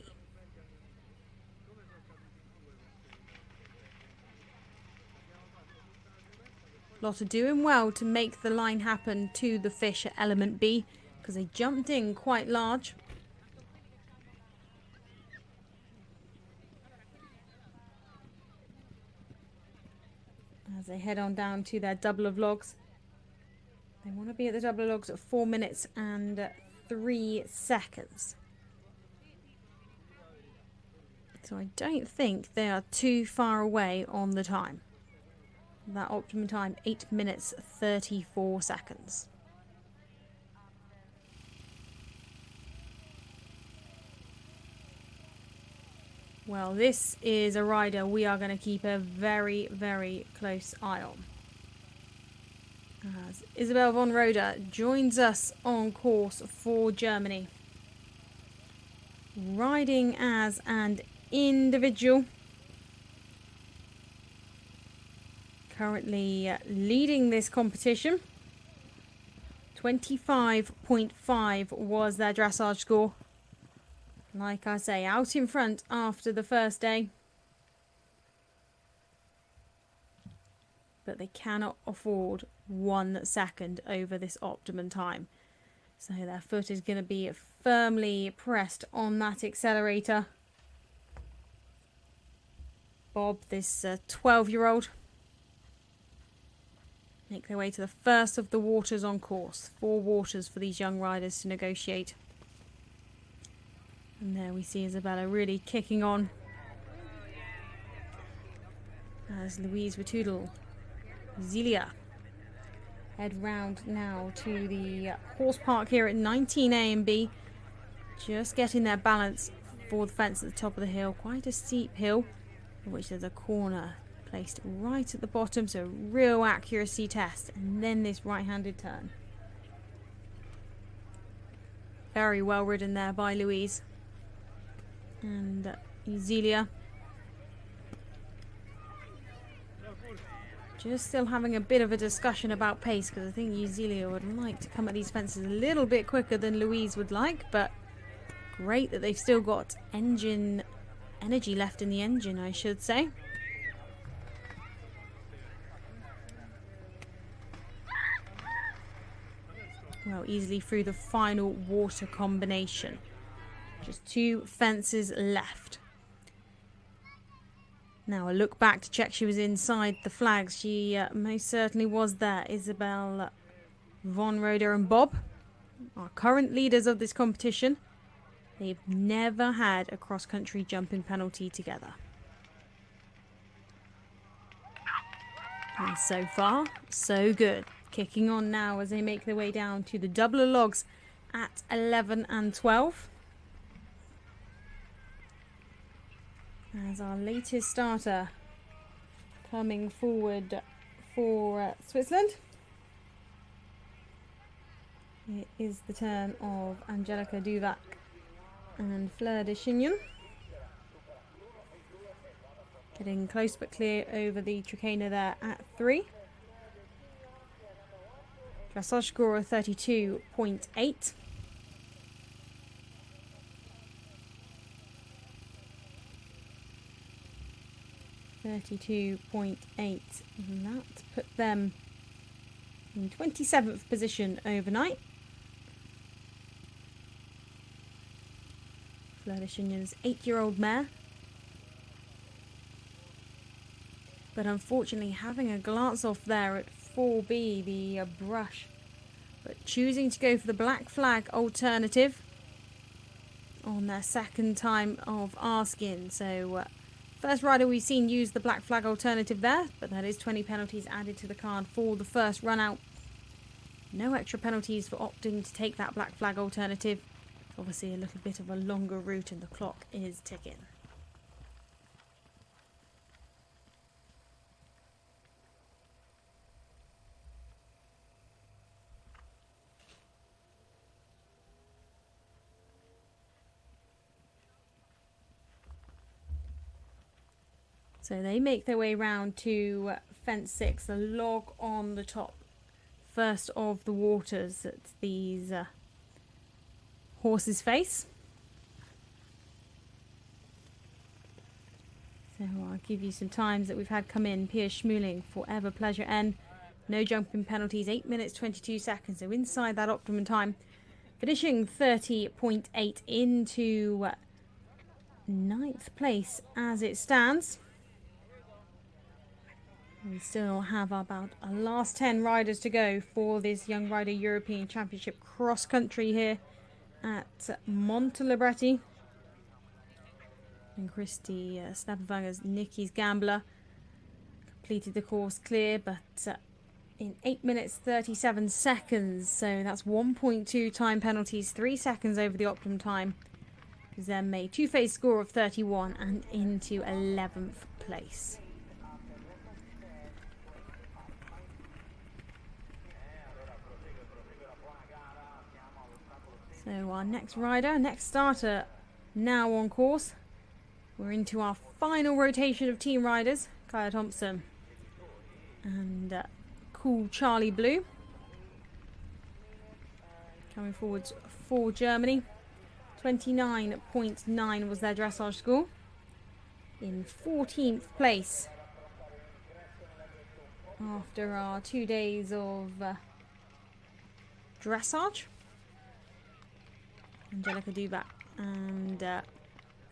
Lotte doing well to make the line happen to the fish at element B, because they jumped in quite large. As they head on down to their double of logs. They want to be at the double of logs at 4 minutes and 3 seconds. So I don't think they are too far away on the time. That optimum time, 8 minutes 34 seconds. Well, this is a rider we are going to keep a very, very close eye on. As Isabel von Roder joins us on course for Germany. Riding as an individual. Currently leading this competition. 25.5 was their dressage score. Like I say, out in front after the first day. But they cannot afford 1 second over this optimum time. So their foot is going to be firmly pressed on that accelerator. Bob, this 12-year-old, make their way to the first of the waters on course. 4 waters for these young riders to negotiate. And there we see Isabella really kicking on. As Louise Vitoodle, Zelia, head round now to the horse park here at 19A and B. Just getting their balance for the fence at the top of the hill. Quite a steep hill, in which there's a corner placed right at the bottom, so real accuracy test, and then this right-handed turn. Very well ridden there by Louise. And Zelia just still having a bit of a discussion about pace, because I think Zelia would like to come at these fences a little bit quicker than Louise would like, but great that they've still got engine energy left in the engine, I should say. Well, easily through the final water combination. Just 2 fences left. Now a look back to check she was inside the flags. She most certainly was there. Isabel von Roder and Bob are current leaders of this competition. They've never had a cross-country jumping penalty together. And so far, so good. kicking on now as they make their way down to the double logs at 11 and 12. As our latest starter coming forward for Switzerland. It is the turn of Angelica Duvac and Fleur de Chignon. Getting close but clear over the Trakehner there at 3. Dressage score of 32.8. That put them in 27th position overnight. Fleur de Chignon's 8-year-old mare. But unfortunately having a glance off there at 4B, the brush. But choosing to go for the black flag alternative on their second time of asking. So first rider we've seen use the black flag alternative there, but that is 20 penalties added to the card for the first run out. No extra penalties for opting to take that black flag alternative. Obviously a little bit of a longer route and the clock is ticking. So they make their way round to fence 6, the log on the top. First of the waters that these horses face. So I'll give you some times that we've had come in. Piers Schmuling, Forever Pleasure N. No jumping penalties, 8 minutes 22 seconds. So inside that optimum time. Finishing 30.8 into 9th place as it stands. We still have about a last 10 riders to go for this Young Rider European Championship cross country here at Montelibretti. And Christy Snappenvanger's Nicky's Gambler completed the course clear, but in 8 minutes 37 seconds. So that's 1.2 time penalties, 3 seconds over the optimum time. He's then made two-phase score of 31 and into 11th place. So our next rider, next starter, now on course. We're into our final rotation of team riders. Kaya Thompson and Cool Charlie Blue. Coming forwards for Germany. 29.9 was their dressage score. In 14th place. After our 2 days of dressage. Angelica Duvac and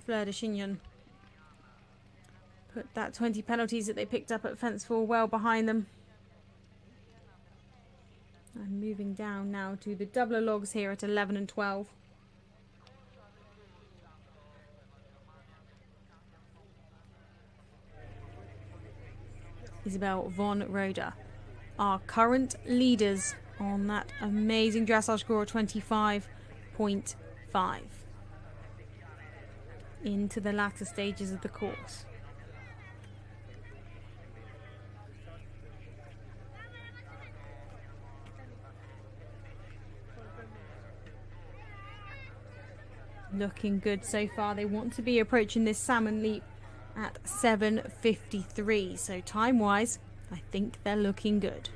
Fleur de Chignon put that 20 penalties that they picked up at fence 4 well behind them. And moving down now to the doubler logs here at 11 and 12. Isabel von Roda, our current leaders on that amazing dressage score of 25.5 into the latter stages of the course. Looking good so far. They want to be approaching this salmon leap at 7:53, so time wise I think they're looking good.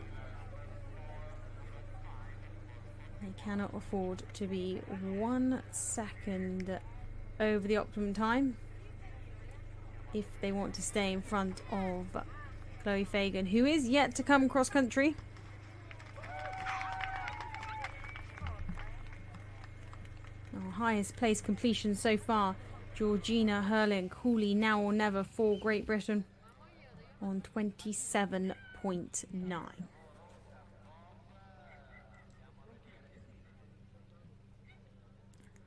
They cannot afford to be 1 second over the optimum time if they want to stay in front of Chloe Fagan, who is yet to come cross country. Our highest place completion so far, Georgina Hurling, Cooley Now or Never for Great Britain on 27.9.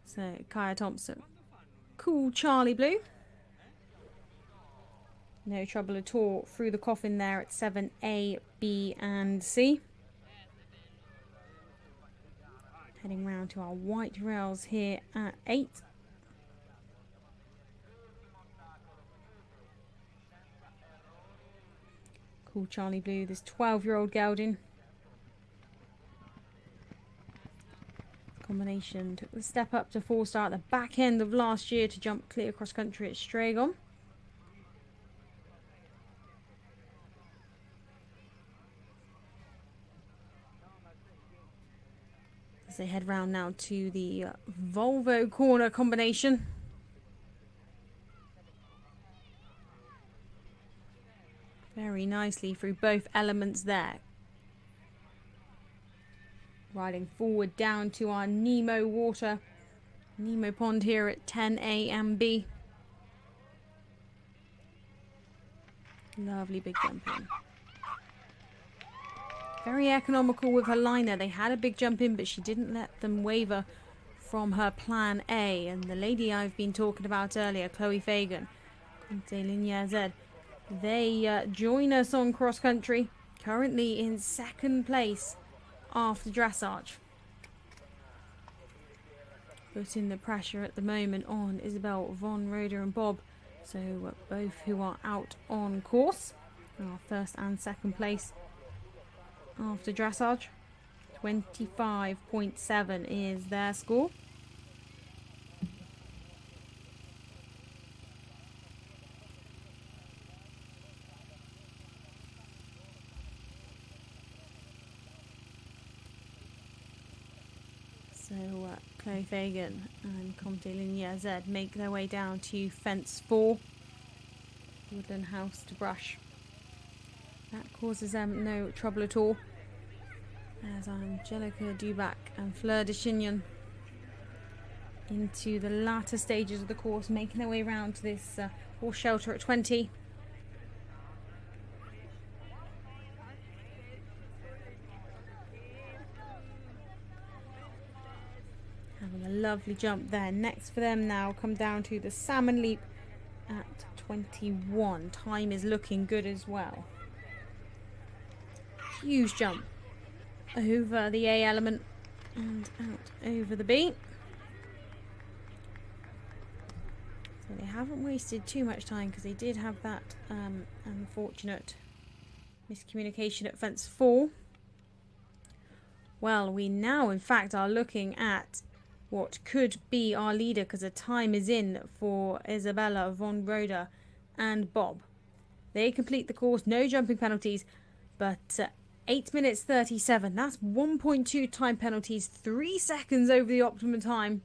So Kaya Thompson, Cool Charlie Blue. No trouble at all through the coffin there at 7A, B and C. Heading round to our white rails here at 8. Cool Charlie Blue, this 12-year-old gelding. Combination took the step up to 4-star at the back end of last year to jump clear cross country at Stragon. As they head round now to the Volvo corner combination. Very nicely through both elements there. Riding forward down to our Nemo pond here at 10A and B. Lovely big jump in. Very economical with her liner. They had a big jump in, but she didn't let them waver from her plan A. And the lady I've been talking about earlier, Chloe Fagan, they join us on cross country, currently in 2nd place after dressage. Putting the pressure at the moment on Isabel, Von Roeder and Bob. So both who are out on course. Our 1st and 2nd place after dressage. 25.7 is their score. So Chloe Fagan and Comte Linear Z make their way down to fence 4. Woodland House to brush. That causes them no trouble at all. As Angelica Dubac and Fleur de Chignon into the latter stages of the course, making their way around to this horse shelter at 20. Having a lovely jump there. Next for them now come down to the Salmon Leap at 21. Time is looking good as well. Huge jump over the A element and out over the B. So they haven't wasted too much time because they did have that unfortunate miscommunication at fence 4. Well, we now in fact are looking at what could be our leader because the time is in for Isabella, Von Roeder and Bob. They complete the course, no jumping penalties, but 8 minutes 37. That's 1.2 time penalties, 3 seconds over the optimum time.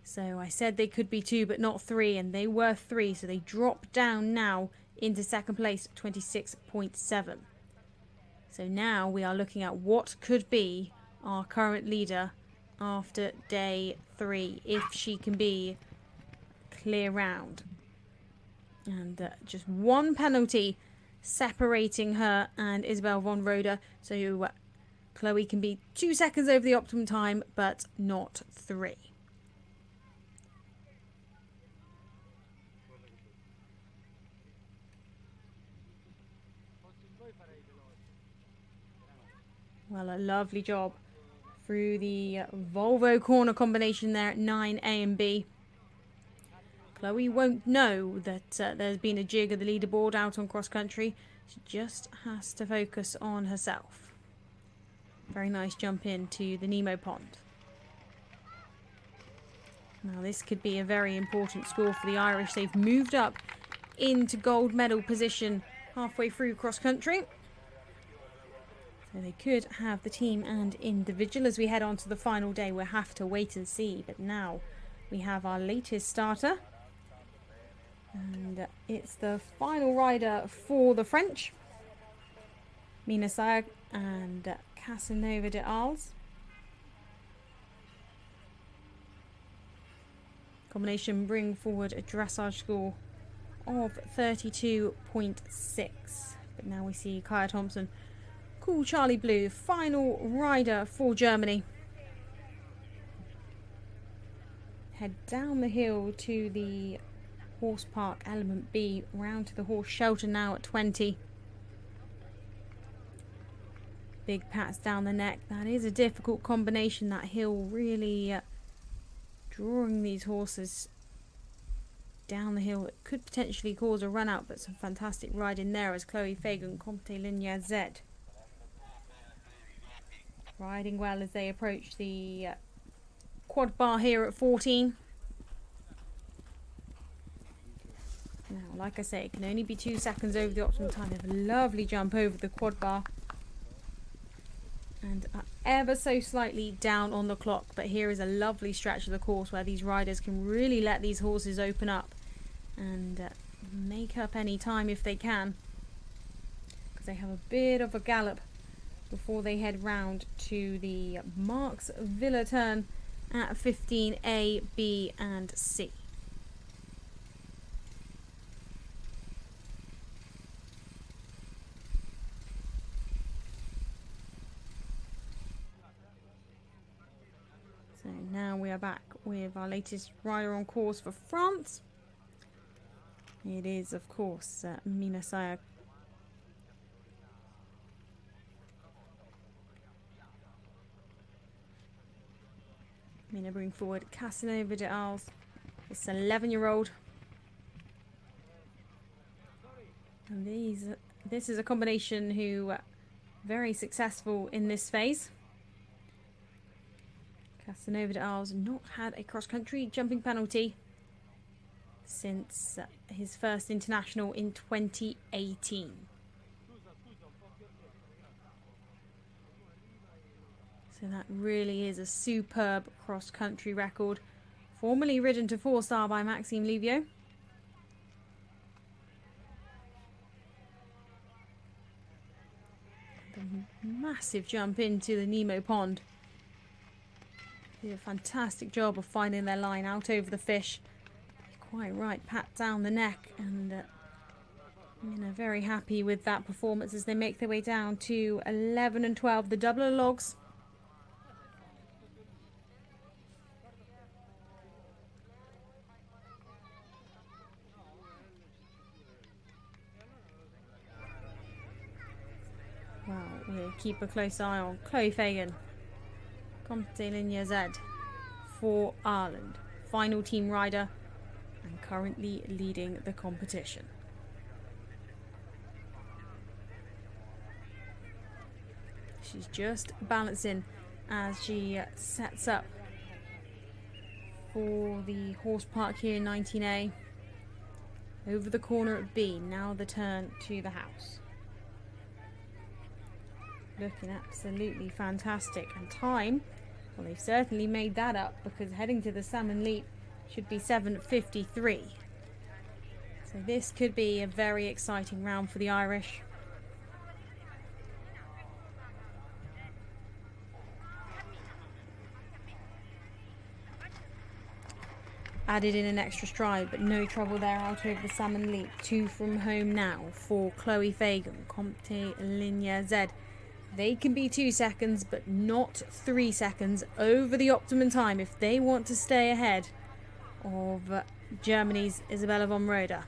So I said they could be 2 but not 3, and they were 3, so they drop down now into 2nd place, 26.7. So now we are looking at what could be our current leader after day 3, if she can be clear round. And just 1 penalty separating her and Isabel Von Roeder. So Chloe can be 2 seconds over the optimum time, but not 3. Well, a lovely job through the Volvo corner combination there at 9A and B. Chloe won't know that there's been a jig of the leaderboard out on cross country. She just has to focus on herself. Very nice jump into the Nemo pond. Now this could be a very important score for the Irish. They've moved up into gold medal position halfway through cross country. So they could have the team and individual as we head on to the final day. We'll have to wait and see. But now we have our latest starter. And it's the final rider for the French. Mina Sayag and Casanova de Arles. Combination bring forward a dressage score of 32.6. But now we see Kaya Thompson, Cool Charlie Blue, final rider for Germany. Head down the hill to the Horse Park Element B, round to the horse shelter now at 20. Big pats down the neck. That is a difficult combination, that hill, really drawing these horses down the hill. It could potentially cause a run out, but some fantastic riding there as Chloe Fagan, Montelibretti, riding well as they approach the quad bar here at 14. Now, like I say, it can only be 2 seconds over the optimum time. They have a lovely jump over the quad bar and are ever so slightly down on the clock, but here is a lovely stretch of the course where these riders can really let these horses open up and make up any time if they can, because they have a bit of a gallop before they head round to the Marks Villa turn at 15 A, B and C. So now we are back with our latest rider on course for France. It is, of course, Minasaya. Mina bring forward Casanova de Arles, this 11-year-old. And this is a combination who very successful in this phase. Casanova de Arles not had a cross-country jumping penalty since his first international in 2018. So that really is a superb cross-country record, formerly ridden to 4-star by Maxime Livio. The massive jump into the Nemo pond. Did a fantastic job of finding their line out over the fish. Quite right, pat down the neck, and very happy with that performance as they make their way down to 11 and 12, the doubler logs. Well, we'll keep a close eye on Chloe Fagan, Montelibretti for Ireland, final team rider and currently leading the competition. She's just balancing as she sets up for the horse park here in 19A. Over the corner at B, now the turn to the house. Looking absolutely fantastic, and time, well, they've certainly made that up, because heading to the Salmon Leap should be 7:53. So this could be a very exciting round for the Irish. Added in an extra stride, but no trouble there out over the Salmon Leap. 2 from home now for Chloe Fagan, Montelibretti. They can be 2 seconds, but not 3 seconds over the optimum time if they want to stay ahead of Germany's Isabella von Roeder.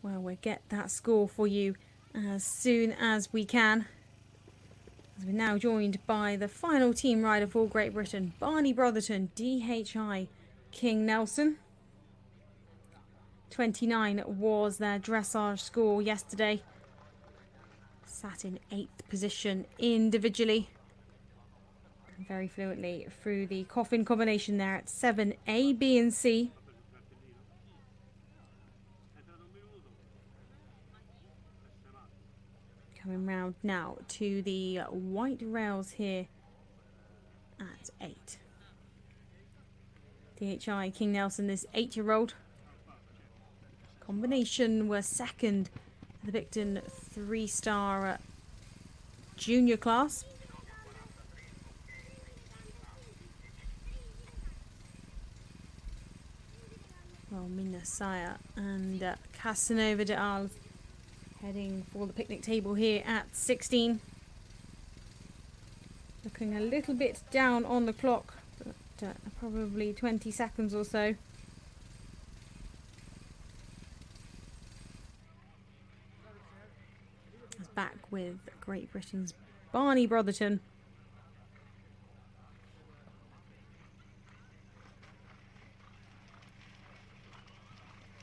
Well, we'll get that score for you as soon as we can, as we're now joined by the final team rider for Great Britain, Barney Brotherton, DHI King Nelson. 29 was their dressage score yesterday. Sat in 8th position individually. And very fluently through the coffin combination there at 7 A, B and C. Coming round now to the white rails here at 8. DHI King Nelson, this 8-year-old. Combination were second the Victon 3-star junior class. Well, Minasaya and Casanova de Arles heading for the picnic table here at 16. Looking a little bit down on the clock, but probably 20 seconds or so. back with Great Britain's Barney Brotherton.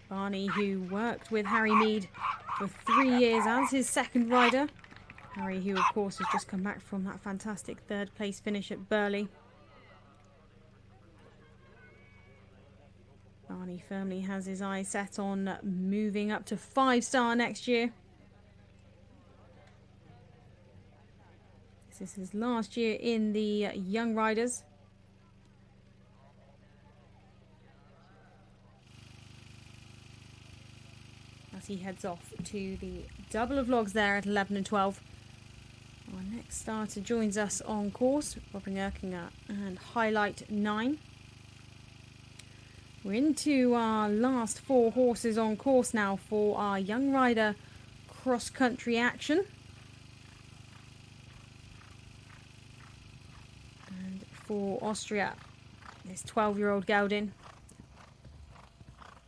Barney, who worked with Harry Mead for 3 years as his second rider. Harry, who of course has just come back from that fantastic third place finish at Burghley. Barney firmly has his eyes set on moving up to 5-star next year. This is his last year in the Young Riders. As he heads off to the double of logs there at 11 and 12. Our next starter joins us on course, Robin Erkinger and Highlight 9. We're into our last 4 horses on course now for our Young Rider cross-country action. And for Austria, this 12-year-old gelding.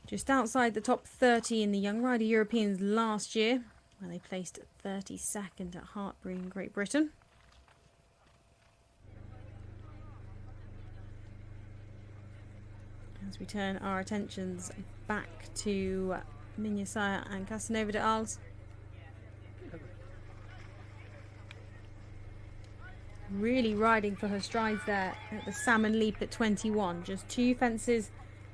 Just outside the top 30 in the Young Rider Europeans last year, where they placed 32nd at Hartbury in Great Britain. As we turn our attentions back to Mignasaya and Casanova de Arles. Really riding for her strides there at the Salmon Leap at 21. Just 2 fences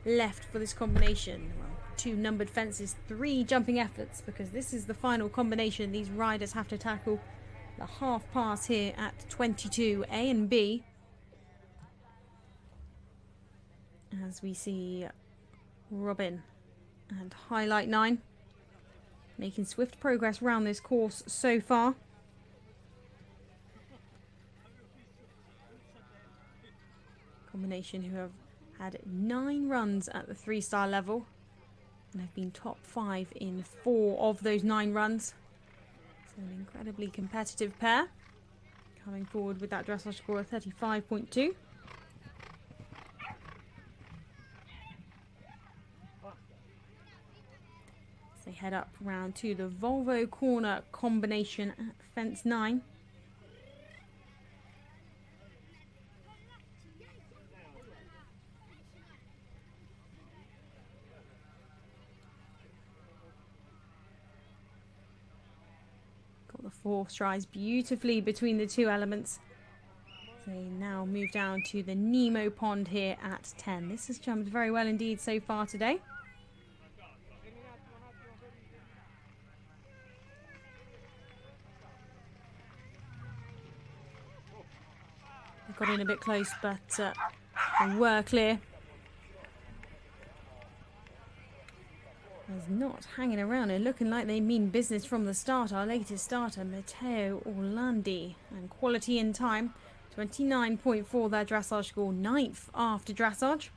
left for this combination. Well, 2 numbered fences, 3 jumping efforts, because this is the final combination these riders have to tackle. The half pass here at 22, A and B. As we see Robin and Highlight 9 making swift progress round this course so far. Combination who have had 9 runs at the 3-star level and have been top 5 in 4 of those 9 runs. So an incredibly competitive pair, coming forward with that dressage score of 35.2. They head up round to the Volvo corner combination at fence 9. Got the 4 strides beautifully between the 2 elements. They now move down to the Nemo pond here at 10. This has jumped very well indeed so far today. Got in a bit close, but they were clear. There's not hanging around and looking like they mean business from the start. Our latest starter, Matteo Orlandi, and quality in time, 29.4 their dressage score, 9th after dressage.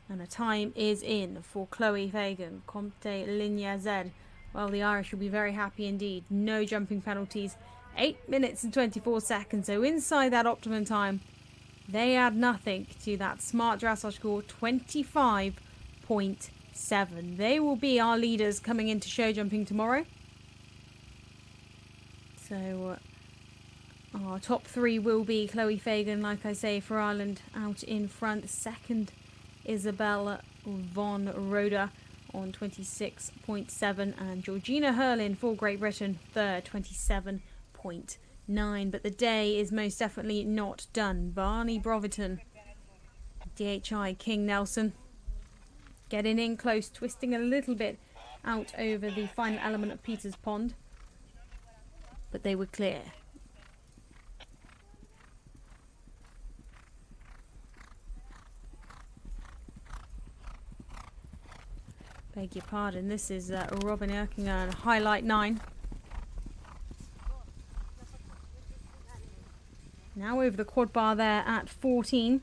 And the time is in for Chloe Fagan, Comte Ligne Z. Well, the Irish will be very happy indeed. No jumping penalties. 8 minutes and 24 seconds, so inside that optimum time. They add nothing to that smart dressage score, 25.7. They will be our leaders coming into show jumping tomorrow. So our top 3 will be Chloe Fagan, like I say, for Ireland, out in front. Second, Isabel von Roda on 26.7, and Georgina Hurlin for Great Britain, third, 27.9. But the day is most definitely not done. Barney Brotherton, DHI King Nelson, getting in close, twisting a little bit out over the final element of Peters Pond, but they were clear. Beg your pardon, this is Robin Erkinger and Highlight 9. Now over the quad bar there at 14.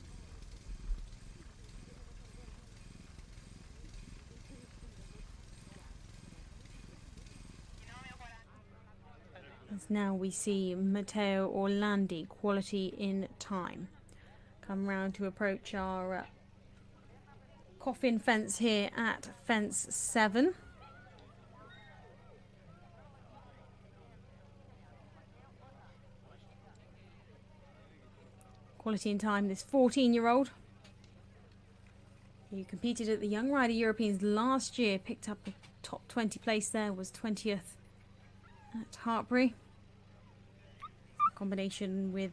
As now we see Matteo Orlandi, quality in time. Come round to approach our coffin fence here at fence 7. quality and time, this 14-year-old. He competed at the Young Rider Europeans last year, picked up a top 20 place there, was 20th at Hartbury. A combination with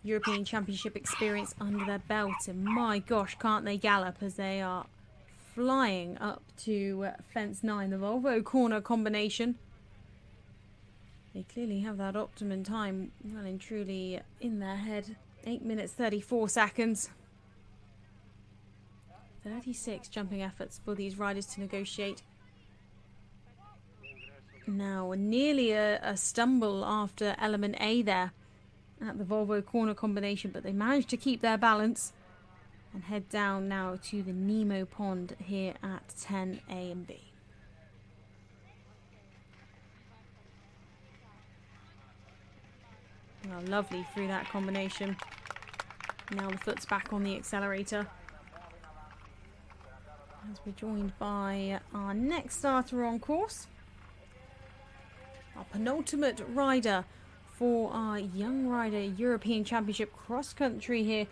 European Championship experience under their belt, and my gosh, can't they gallop as they are flying up to fence 9, the Volvo corner combination. They clearly have that optimum time well and truly in their head. 8 minutes 34 seconds. 36 jumping efforts for these riders to negotiate. Now nearly a stumble after element A there at the Volvo corner combination, but they managed to keep their balance and head down now to the Nemo pond here at 10 A and B. Well, lovely through that combination. Now the foot's back on the accelerator. As we're joined by our next starter on course. Our penultimate rider for our Young Rider European Championship cross country here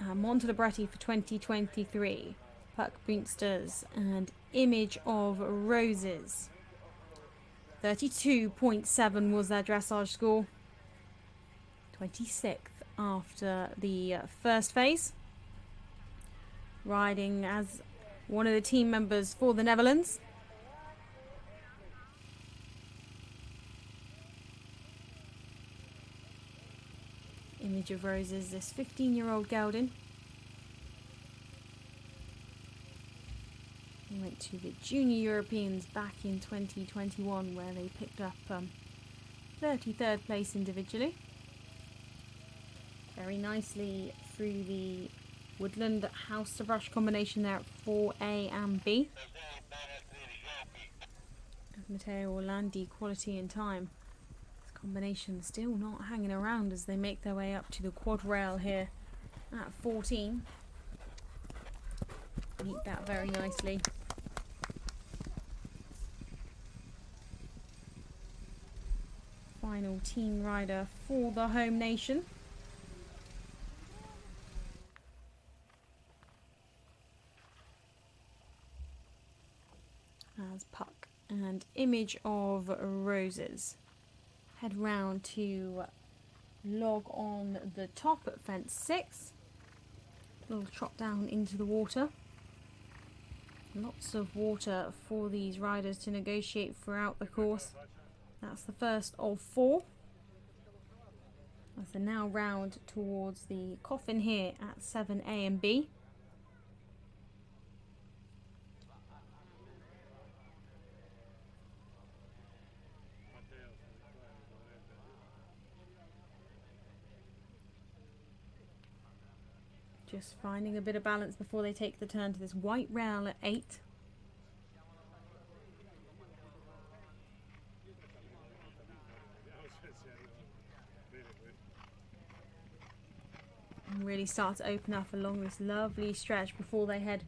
at Montelibretti for 2023. Puck Boonsters and Image of Roses. 32.7 was their dressage score. 26th after the first phase. Riding as one of the team members for the Netherlands. Image of Roses, this 15-year-old gelding. He went to the Junior Europeans back in 2021 where they picked up 33rd place individually. Very nicely through the Woodland House to Brush combination there at 4A and B. Matteo Orlandi, quality and time. This combination still not hanging around as they make their way up to the quad rail here at 14. Meet that very nicely. Final team rider for the home nation. As Puck and Image of Roses head round to log on the top at fence 6. Little trot down into the water. Lots of water for these riders to negotiate throughout the course. That's the first of 4. As they're now round towards the coffin here at 7A and B. Just finding a bit of balance before they take the turn to this white rail at 8. And really start to open up along this lovely stretch before they head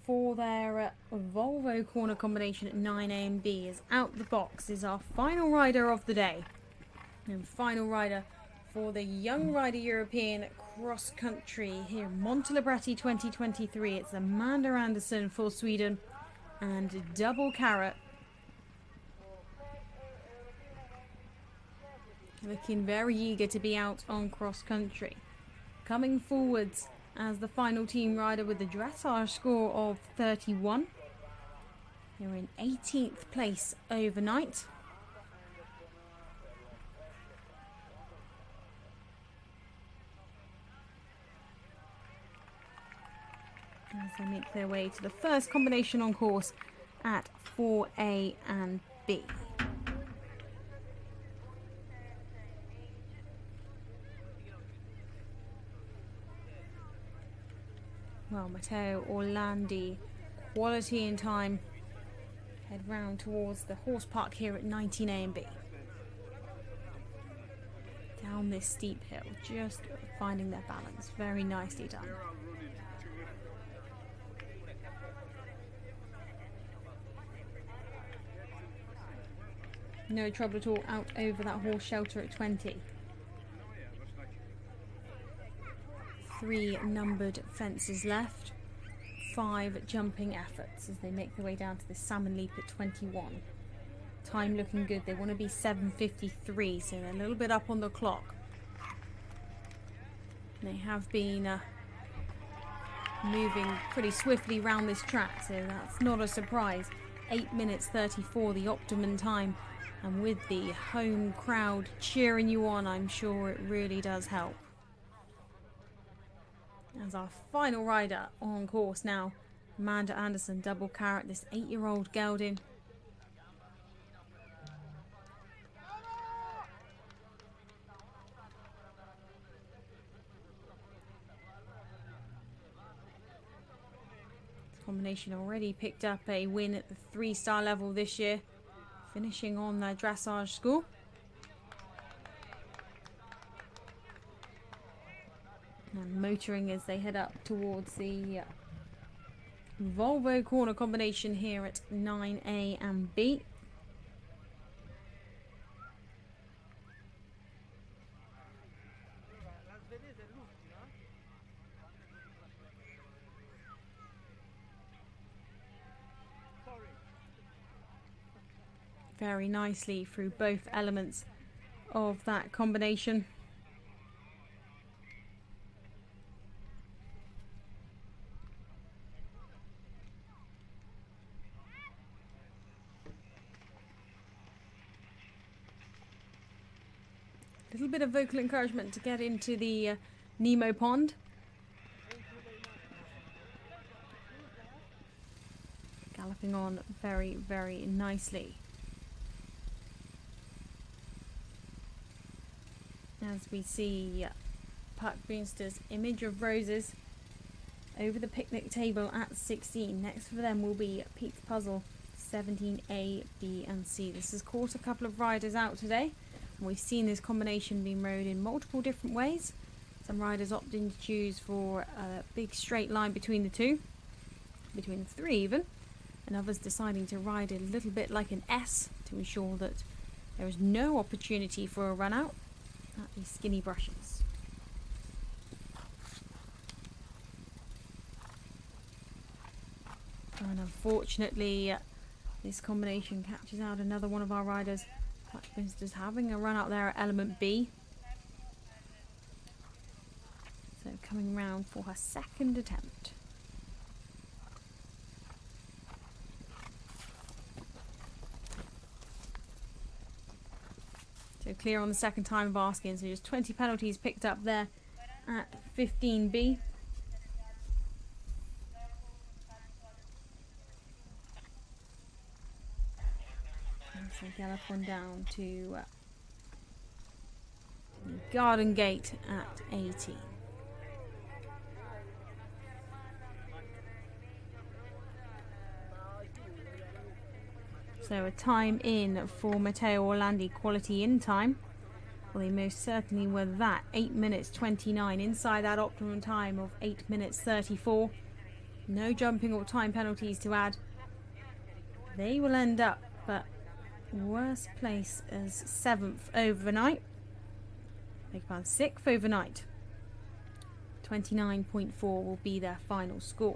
for their Volvo corner combination at 9A and B. As out the box is our final rider of the day. And final rider for the Young Rider European Cross Country here in Montelibretti 2023. It's Amanda Andersson for Sweden and Double Carrot. Looking very eager to be out on cross country. Coming forwards as the final team rider with the dressage score of 31. You're in 18th place overnight. As they make their way to the first combination on course at 4A and B. Well, Matteo Orlandi, quality and time. Head round towards the horse park here at 19A and B. Down this steep hill, just finding their balance. Very nicely done. No trouble at all out over that horse shelter at 20. 3 numbered fences left. 5 jumping efforts as they make their way down to the salmon leap at 21. Time looking good. They want to be 7:53, so they're a little bit up on the clock. They have been moving pretty swiftly around this track, so that's not a surprise. 8 minutes 34, the optimum time, and with the home crowd cheering you on, I'm sure it really does help. As our final rider on course now, Amanda Anderson, double carrot, this 8-year-old gelding. Combination already picked up a win at the 3-star level this year, finishing on their dressage school. And motoring as they head up towards the Volvo corner combination here at 9A and B. Very nicely through both elements of that combination. A little bit of vocal encouragement to get into the Nemo pond. Galloping on very, very nicely. As we see Park Boonster's Image of Roses over the picnic table at 16. Next for them will be Pete's Puzzle 17A, B and C. This has caught a couple of riders out today, and we've seen this combination being rode in multiple different ways. Some riders opting to choose for a big straight line between the two, between the three even, and others deciding to ride it a little bit like an S to ensure that there is no opportunity for a run out at these skinny brushes. And unfortunately, this combination catches out another one of our riders. Just having a run out there at element B. So coming round for her second attempt. So clear on the second time of asking, so just 20 penalties picked up there at 15B. And so gallop one down to the Garden Gate at 18. So a time in for Matteo Orlandi, quality in time. Well, they most certainly were that. 8 minutes 29 inside that optimum time of 8 minutes 34. No jumping or time penalties to add. They will end up but worst place as 7th overnight. Beg pardon, 6th overnight. 29.4 will be their final score.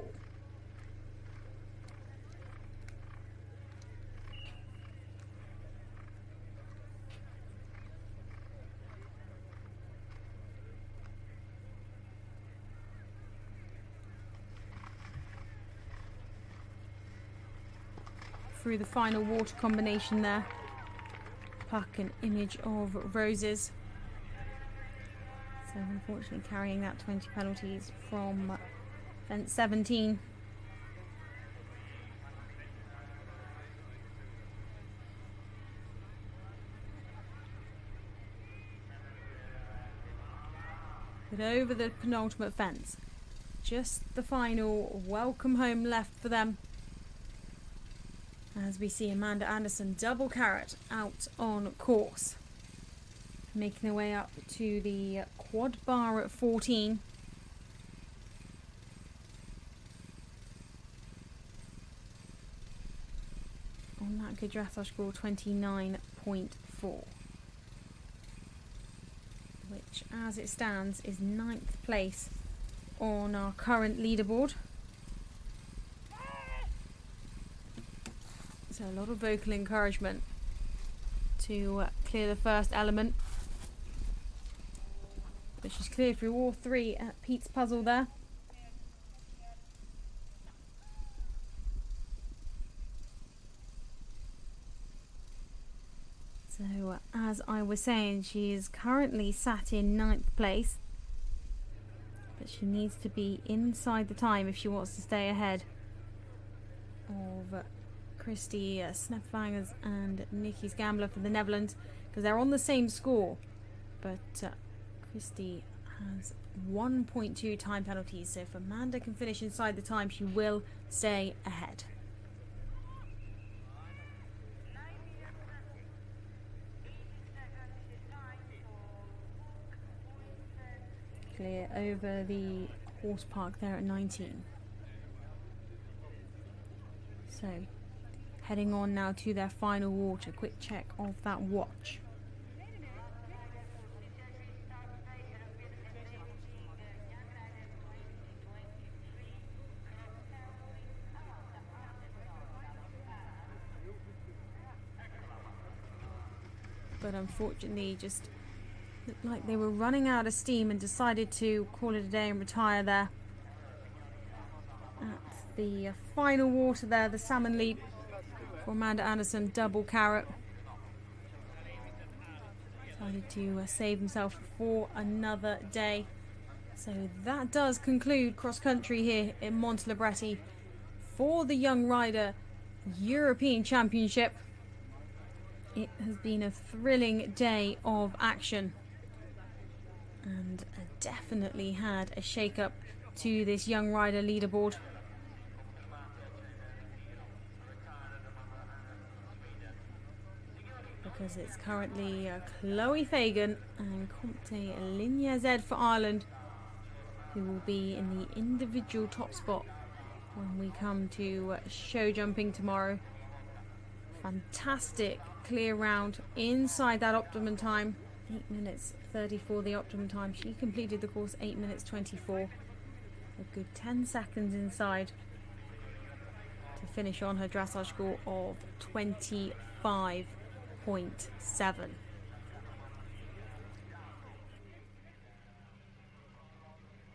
Through the final water combination there. Puck and Image of Roses. So unfortunately carrying that 20 penalties from fence 17. But over the penultimate fence. Just the final welcome home left for them. As we see Amanda Anderson, double carrot, out on course. Making their way up to the quad bar at 14. On that good dressage score, 29.4. Which, as it stands, is 9th place on our current leaderboard. So a lot of vocal encouragement to clear the first element. But she's cleared through all three at Pete's puzzle there. So as I was saying, she is currently sat in 9th place. But she needs to be inside the time if she wants to stay ahead of Christy Snapvangers and Nikki's Gambler for the Netherlands, because they're on the same score. But Christy has 1.2 time penalties, so if Amanda can finish inside the time, she will stay ahead. Clear over the horse park there at 19. So heading on now to their final water. Quick check of that watch. But unfortunately just looked like they were running out of steam and decided to call it a day and retire there. At the final water there, the salmon leap for Amanda Anderson, double carrot. Decided to save himself for another day. So that does conclude cross country here in Montelibretti for the Young Rider European Championship. It has been a thrilling day of action and definitely had a shake-up to this Young Rider leaderboard. Because it's currently Chloe Fagan and Comte Linia Z for Ireland, who will be in the individual top spot when we come to show jumping tomorrow. Fantastic clear round inside that optimum time. 8 minutes 34 the optimum time. She completed the course 8 minutes 24. A good 10 seconds inside to finish on her dressage score of 25.7.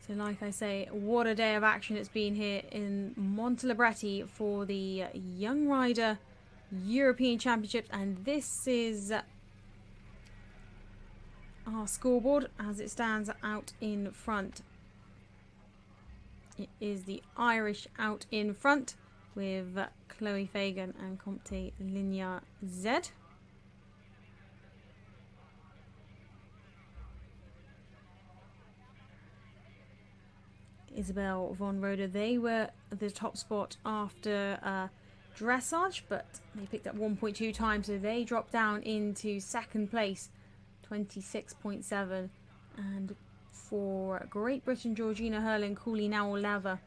So like I say, what a day of action it's been here in Montelibretti for the Young Rider European Championships, and this is our scoreboard as it stands out in front. It is the Irish out in front with Chloe Fagan and Comte Linia Z. Isabel von Roder, they were the top spot after dressage, but they picked up 1.2 times, so they dropped down into second place, 26.7. And for Great Britain, Georgina Hurlin, Cooley Nowell-Lava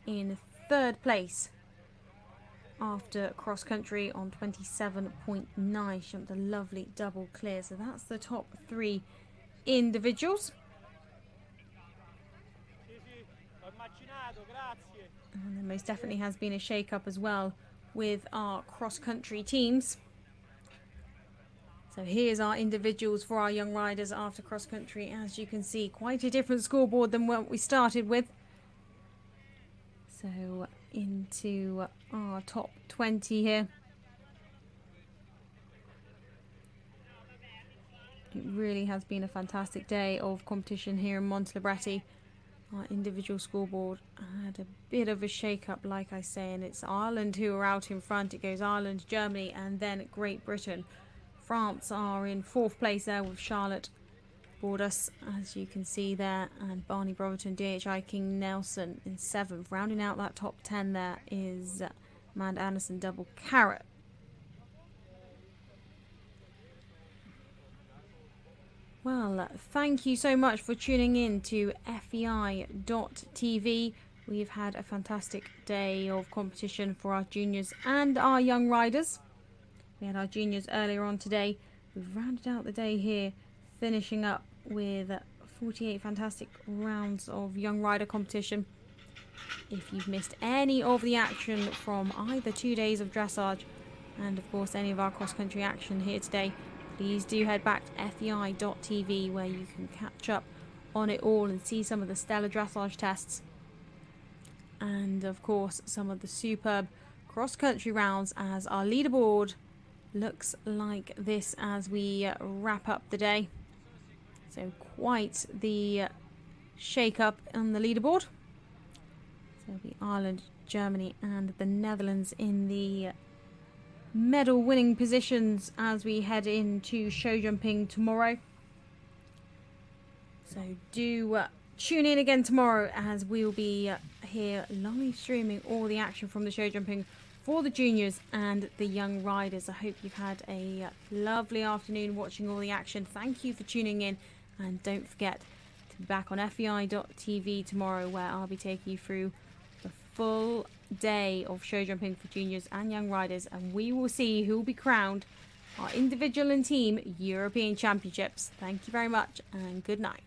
in third place after cross country on 27.9. She jumped a lovely double clear, so that's the top three individuals. And there most definitely has been a shake-up as well with our cross-country teams. So here's our individuals for our young riders after cross-country. As you can see, quite a different scoreboard than what we started with. So into our top 20 here. It really has been a fantastic day of competition here in Montelibretti. Our individual scoreboard had a bit of a shake-up, like I say, and it's Ireland who are out in front. It goes Ireland, Germany, and then Great Britain. France are in fourth place there with Charlotte Bordas, as you can see there, and Barney Brotherton, DHI King Nelson in seventh. Rounding out that top 10 there is Amanda Anderson, double carrot. Well, thank you so much for tuning in to FEI.tv. We've had a fantastic day of competition for our juniors and our young riders. We had our juniors earlier on today. We've rounded out the day here, finishing up with 48 fantastic rounds of young rider competition. If you've missed any of the action from either 2 days of dressage and of course any of our cross-country action here today, please do head back to FEI.tv where you can catch up on it all and see some of the stellar dressage tests and of course some of the superb cross-country rounds as our leaderboard looks like this as we wrap up the day. So quite the shake-up on the leaderboard. So it'll be Ireland, Germany and the Netherlands in the medal winning positions as we head into show jumping tomorrow. So do tune in again tomorrow as we will be here live streaming all the action from the show jumping for the juniors and the young riders. I hope you've had a lovely afternoon watching all the action. Thank you for tuning in and don't forget to be back on FEI.tv tomorrow where I'll be taking you through the full day of show jumping for juniors and young riders and we will see who will be crowned our individual and team European Championships. Thank you very much and good night.